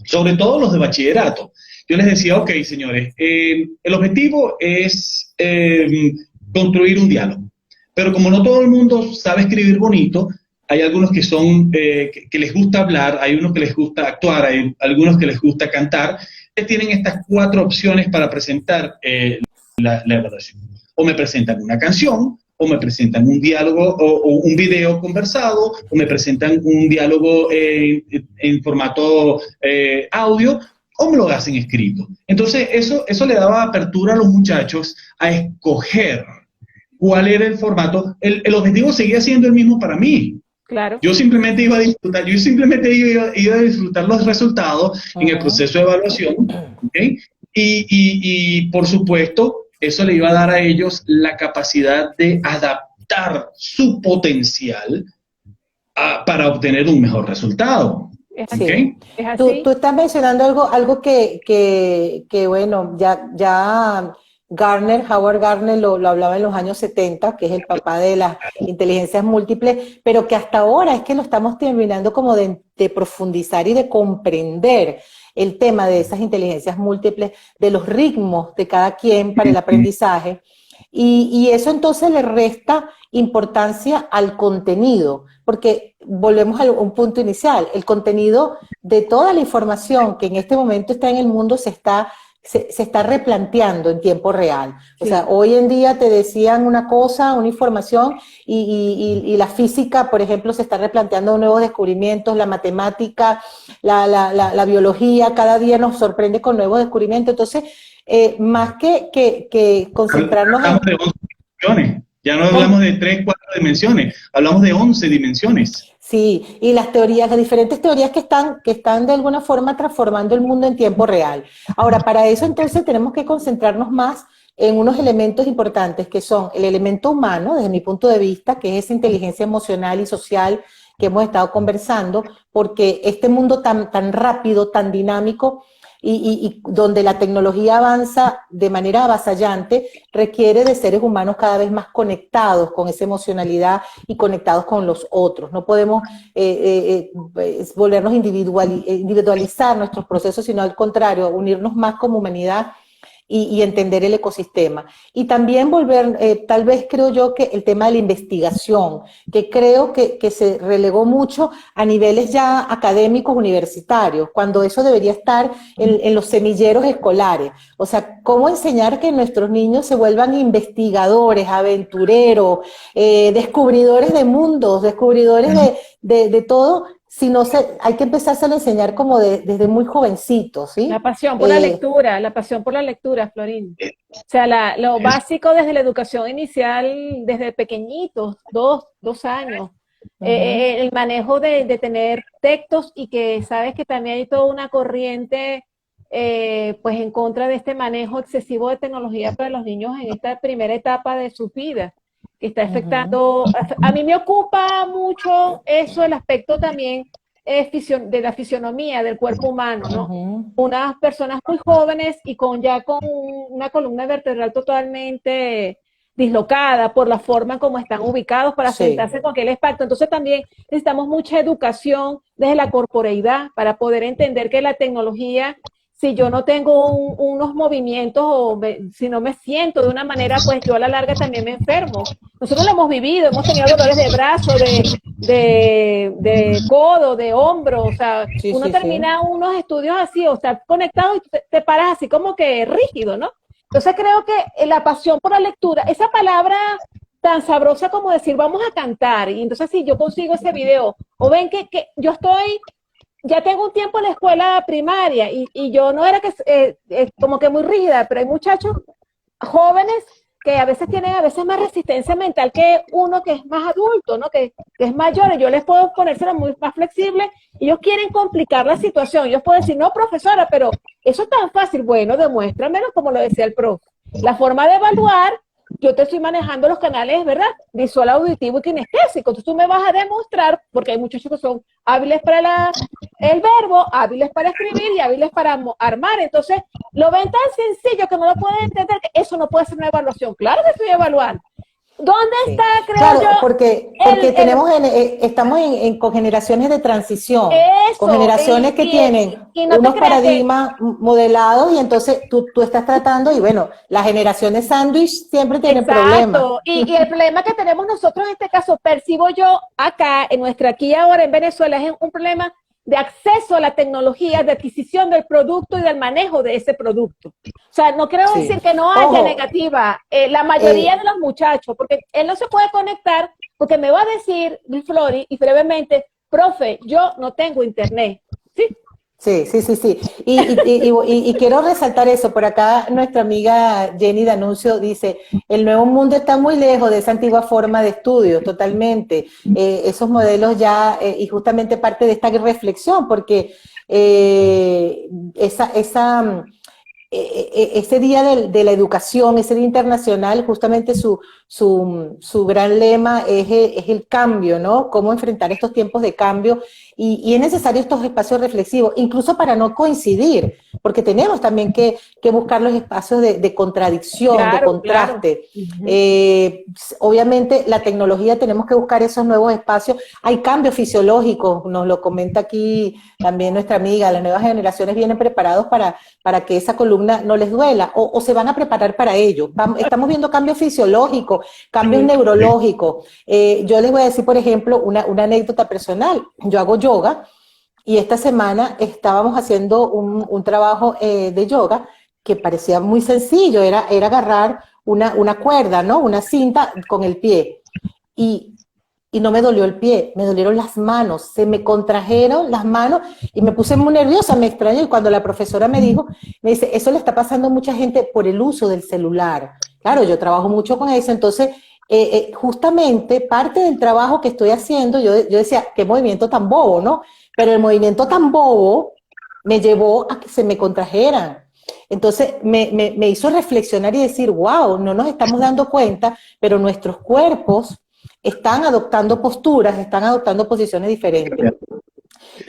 sobre todo los de bachillerato, yo les decía, ok, señores, el objetivo es construir un diálogo. Pero como no todo el mundo sabe escribir bonito, hay algunos que que les gusta hablar, hay unos que les gusta actuar, hay algunos que les gusta cantar. Tienen estas 4 opciones para presentar la evaluación. O me presentan una canción, o me presentan un diálogo o un video conversado, o me presentan un diálogo en formato audio, o me lo hacen escrito. Entonces, eso le daba apertura a los muchachos a escoger cuál era el formato. El objetivo seguía siendo el mismo para mí. Claro. Yo simplemente iba a disfrutar los resultados en el proceso de evaluación, ¿okay? Y por supuesto, eso le iba a dar a ellos la capacidad de adaptar su potencial para obtener un mejor resultado. ¿Okay? ¿Es así? Tú estás mencionando algo que bueno, ya Howard Gardner lo hablaba en los años 70, que es el papá de las inteligencias múltiples, pero que hasta ahora es que lo estamos terminando como de profundizar y de comprender el tema de esas inteligencias múltiples, de los ritmos de cada quien para el aprendizaje, y eso entonces le resta importancia al contenido, porque volvemos a un punto inicial, el contenido de toda la información que en este momento está en el mundo se está replanteando en tiempo real. O sea, hoy en día te decían una cosa, una información, y la física, por ejemplo, se está replanteando nuevos descubrimientos, la matemática, la biología, cada día nos sorprende con nuevos descubrimientos. Entonces, más que concentrarnos hablamos de 11 dimensiones. Ya no hablamos de 3, 4 dimensiones, hablamos de 11 dimensiones. Sí, y las diferentes teorías que están de alguna forma transformando el mundo en tiempo real. Ahora, para eso entonces tenemos que concentrarnos más en unos elementos importantes que son el elemento humano, desde mi punto de vista, que es esa inteligencia emocional y social que hemos estado conversando, porque este mundo tan rápido, tan dinámico, y donde la tecnología avanza de manera avasallante, requiere de seres humanos cada vez más conectados con esa emocionalidad y conectados con los otros. No podemos volvernos individualizar nuestros procesos, sino al contrario, unirnos más como humanidad y entender el ecosistema. Y también tal vez creo yo que el tema de la investigación, que creo que se relegó mucho a niveles ya académicos universitarios, cuando eso debería estar en los semilleros escolares. O sea, cómo enseñar que nuestros niños se vuelvan investigadores, aventureros, descubridores de mundos, descubridores de todo. Si no hay que empezarse a enseñar como desde muy jovencito, ¿sí? La pasión por la lectura, Florín. O sea, lo básico desde la educación inicial, desde pequeñitos, 2 años. El manejo de tener textos, y que sabes que también hay toda una corriente pues en contra de este manejo excesivo de tecnología para los niños en esta primera etapa de su vida, que está afectando. A mí me ocupa mucho eso, el aspecto también de la fisionomía del cuerpo humano, ¿no? Ujú. Unas personas muy jóvenes y con una columna vertebral totalmente dislocada por la forma como están ubicados para Sí, sentarse en cualquier espacio. Entonces también necesitamos mucha educación desde la corporeidad para poder entender que la tecnología, si yo no tengo unos movimientos si no me siento de una manera, pues yo a la larga también me enfermo. Nosotros lo hemos vivido, hemos tenido dolores de brazo, de codo, de hombro, o sea, sí, uno sí, sí. termina unos estudios así, o estar conectado y te paras así como que rígido, ¿no? Entonces creo que la pasión por la lectura, esa palabra tan sabrosa como decir vamos a cantar, y entonces si yo consigo ese video, o ven que yo estoy, ya tengo un tiempo en la escuela primaria, y yo no era que como que muy rígida, pero hay muchachos jóvenes que a veces tienen a veces más resistencia mental que uno que es más adulto, ¿no? Que es mayor, y yo les puedo ponérsela muy más flexible, y ellos quieren complicar la situación, ellos pueden decir, no, profesora, pero eso es tan fácil, bueno, demuéstramelo, como lo decía el profe. La forma de evaluar, yo te estoy manejando los canales, ¿verdad? Visual, auditivo y kinestésico, entonces tú me vas a demostrar, porque hay muchachos que son hábiles para el verbo, hábiles para escribir y hábiles para armar, entonces lo ven tan sencillo que no lo pueden entender, que eso no puede ser una evaluación. Claro que estoy evaluando. ¿Dónde está, Sí, creo claro, porque yo, estamos con generaciones de transición, con eso? generaciones que tienen Y no te unos creas que, paradigmas modelados y entonces tú estás tratando y bueno, las generaciones sándwich siempre tienen problemas. exacto, y el problema que tenemos nosotros en este caso, percibo yo acá, en nuestra aquí ahora en Venezuela, es un problema de acceso a la tecnología, de adquisición del producto y del manejo de ese producto. O sea, no quiero Sí. decir que no haya Ojo, negativa, la mayoría de eh, los muchachos, porque él no se puede conectar, porque me va a decir, Flori, y brevemente, profe, yo no tengo internet. ¿Sí? sí, sí, sí, sí. Y quiero resaltar eso. Por acá nuestra amiga Jenny D'Annunzio dice, el nuevo mundo está muy lejos de esa antigua forma de estudio, totalmente. Esos modelos ya, y justamente parte de esta reflexión, porque eh, esa, esa, ese día de la educación, ese día internacional, justamente su gran lema es el cambio, ¿no? Cómo enfrentar estos tiempos de cambio y es necesario estos espacios reflexivos, incluso para no coincidir, porque tenemos también que buscar los espacios de contradicción, de Claro, claro. contraste. Ujú. Obviamente la tecnología tenemos que buscar esos nuevos espacios. Hay cambios fisiológicos, nos lo comenta aquí también nuestra amiga, las nuevas generaciones vienen preparados para que esa columna no les duela o se van a preparar para ello. Estamos viendo cambios fisiológicos, cambios Sí. neurológicos. Yo les voy a decir, por ejemplo, una anécdota personal. Yo hago yoga y esta semana estábamos haciendo un trabajo de yoga que parecía muy sencillo, era agarrar una cuerda, ¿no? Una cinta con el pie. Y y no me dolió el pie, me dolieron las manos, se me contrajeron las manos y me puse muy nerviosa, me extrañó. Y cuando la profesora me dijo, me dice, eso le está pasando a mucha gente por el uso del celular. Claro, yo trabajo mucho con eso, entonces justamente parte del trabajo que estoy haciendo, yo decía, qué movimiento tan bobo, ¿no? Pero el movimiento tan bobo me llevó a que se me contrajeran. Entonces me hizo reflexionar y decir, wow, no nos estamos dando cuenta, pero nuestros cuerpos están adoptando posturas, están adoptando posiciones diferentes.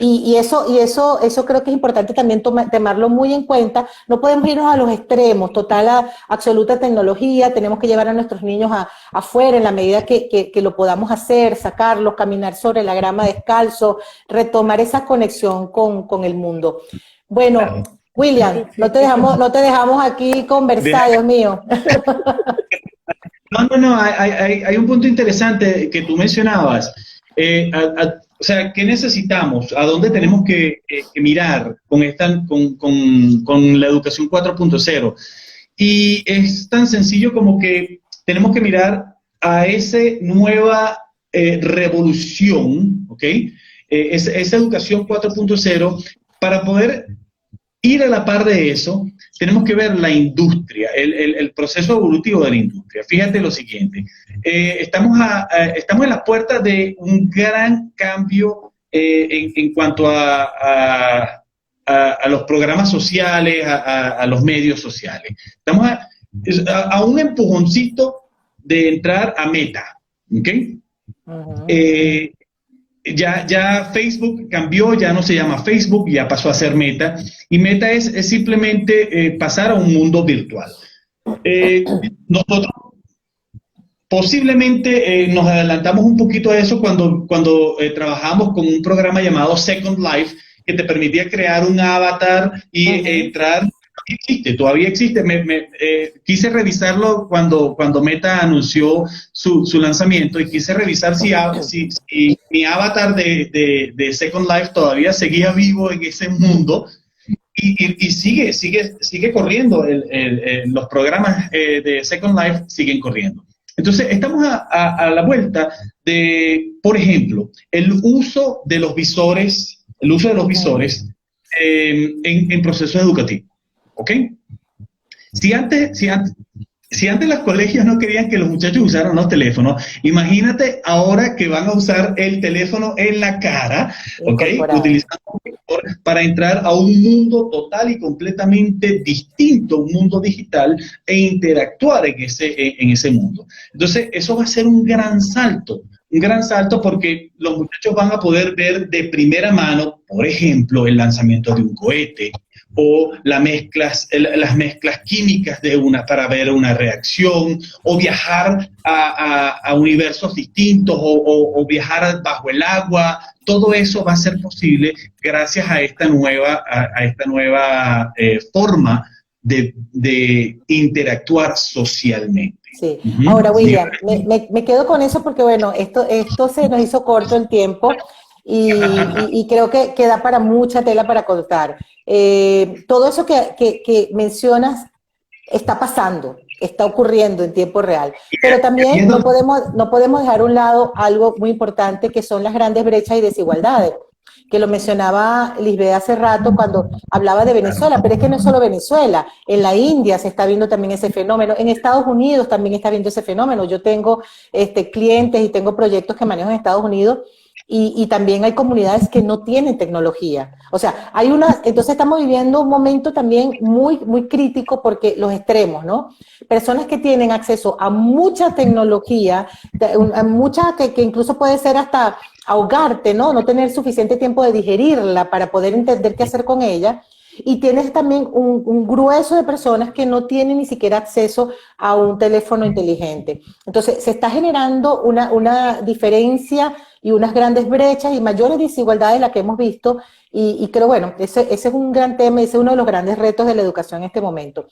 Eso creo que es importante también tomarlo muy en cuenta. No podemos irnos a los extremos, total, absoluta tecnología. Tenemos que llevar a nuestros niños afuera en la medida que lo podamos hacer, sacarlos, caminar sobre la grama descalzo, retomar esa conexión con el mundo. Bueno, Sí, William, sí, sí. no te dejamos aquí conversar, Dios mío. No, no, no, hay un punto interesante que tú mencionabas. O sea, ¿qué necesitamos? ¿A dónde tenemos que mirar con la educación 4.0? Y es tan sencillo como que tenemos que mirar a esa nueva revolución, ¿ok? Esa educación 4.0 para poder ir a la par de eso, tenemos que ver la industria, el proceso evolutivo de la industria. Fíjate lo siguiente, estamos en las puertas de un gran cambio en cuanto a los programas sociales, a los medios sociales. Estamos a un empujoncito de entrar a Meta, ¿ok? Uh -huh. Eh, ya Facebook cambió, ya no se llama Facebook, ya pasó a ser Meta, y Meta es simplemente pasar a un mundo virtual. Nosotros posiblemente nos adelantamos un poquito a eso cuando trabajamos con un programa llamado Second Life, que te permitía crear un avatar y entrar. Todavía existe. Quise revisarlo cuando Meta anunció su lanzamiento, y quise revisar si mi avatar de Second Life todavía seguía vivo en ese mundo, y sigue corriendo. Los programas de Second Life siguen corriendo. Entonces, estamos a la vuelta de, por ejemplo, el uso de los visores en procesos educativos. ¿Ok? Si antes los colegios no querían que los muchachos usaran los teléfonos, imagínate ahora que van a usar el teléfono en la cara, ¿ok? Utilizando para entrar a un mundo total y completamente distinto, un mundo digital, e interactuar en ese mundo. Entonces, eso va a ser un gran salto porque los muchachos van a poder ver de primera mano, por ejemplo, el lanzamiento de un cohete, o las mezclas químicas para ver una reacción, o viajar a universos distintos, o viajar bajo el agua. Todo eso va a ser posible gracias a esta nueva forma de interactuar socialmente. Sí. Ahora, William, me quedo con eso porque, bueno, esto se nos hizo corto el tiempo, y creo que da para mucha tela para cortar. Todo eso que mencionas está pasando, está ocurriendo en tiempo real, pero también no podemos dejar a un lado algo muy importante, que son las grandes brechas y desigualdades, que lo mencionaba Lisbeth hace rato cuando hablaba de Venezuela, pero es que no es solo Venezuela. En la India se está viendo también ese fenómeno, en Estados Unidos también está viendo ese fenómeno. Yo tengo clientes y tengo proyectos que manejo en Estados Unidos, y también hay comunidades que no tienen tecnología. O sea, entonces estamos viviendo un momento también muy, muy crítico, porque los extremos, ¿no? Personas que tienen acceso a mucha tecnología, a mucha que incluso puede ser hasta ahogarte, ¿no? No tener suficiente tiempo de digerirla para poder entender qué hacer con ella. Y tienes también un grueso de personas que no tienen ni siquiera acceso a un teléfono inteligente. Entonces, se está generando una diferencia y unas grandes brechas y mayores desigualdades de las que hemos visto, y creo, bueno, ese es un gran tema, ese es uno de los grandes retos de la educación en este momento.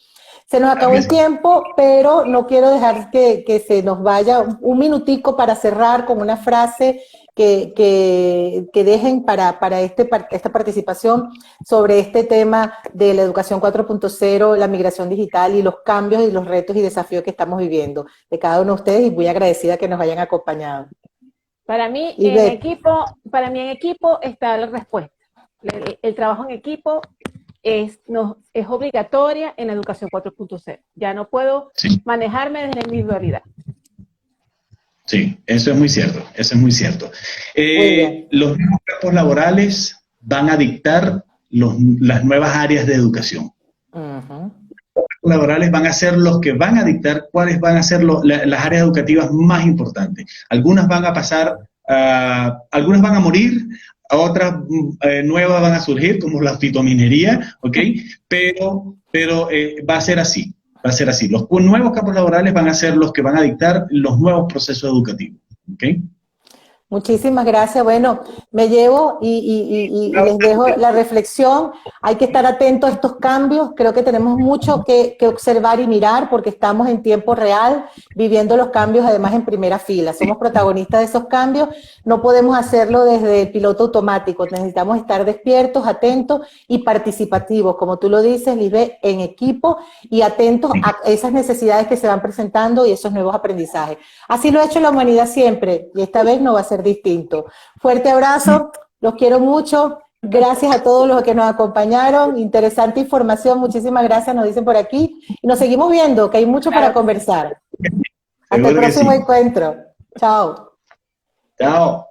Se nos acabó el tiempo, pero no quiero dejar que se nos vaya un minutico para cerrar con una frase que dejen para esta participación sobre este tema de la educación 4.0, la migración digital y los cambios y los retos y desafíos que estamos viviendo de cada uno de ustedes, y muy agradecida que nos hayan acompañado. Para mí en equipo está la respuesta. El trabajo en equipo es obligatoria en la educación 4.0. Ya no puedo manejarme desde la individualidad. Sí, eso es muy cierto, Los nuevos campos laborales van a dictar las nuevas áreas de educación. Los campos laborales van a ser los que van a dictar cuáles van a ser las áreas educativas más importantes. Algunas van a pasar, algunas van a morir, otras nuevas van a surgir, como la fitominería, ¿ok? Pero va a ser así. Va a ser así. Los nuevos campos laborales van a ser los que van a dictar los nuevos procesos educativos. ¿Okay? Muchísimas gracias. Bueno, me llevo y les dejo la reflexión. Hay que estar atentos a estos cambios. Creo que tenemos mucho que observar y mirar, porque estamos en tiempo real, viviendo los cambios además en primera fila. Somos protagonistas de esos cambios. No podemos hacerlo desde el piloto automático. Necesitamos estar despiertos, atentos y participativos, como tú lo dices, Lisbeth, en equipo, y atentos a esas necesidades que se van presentando y esos nuevos aprendizajes. Así lo ha hecho la humanidad siempre, y esta vez no va a ser distinto. Fuerte abrazo, los quiero mucho. Gracias a todos los que nos acompañaron. Interesante información, muchísimas gracias, nos dicen por aquí. Y nos seguimos viendo, que hay mucho para conversar. Hasta el próximo encuentro. Chao. Chao.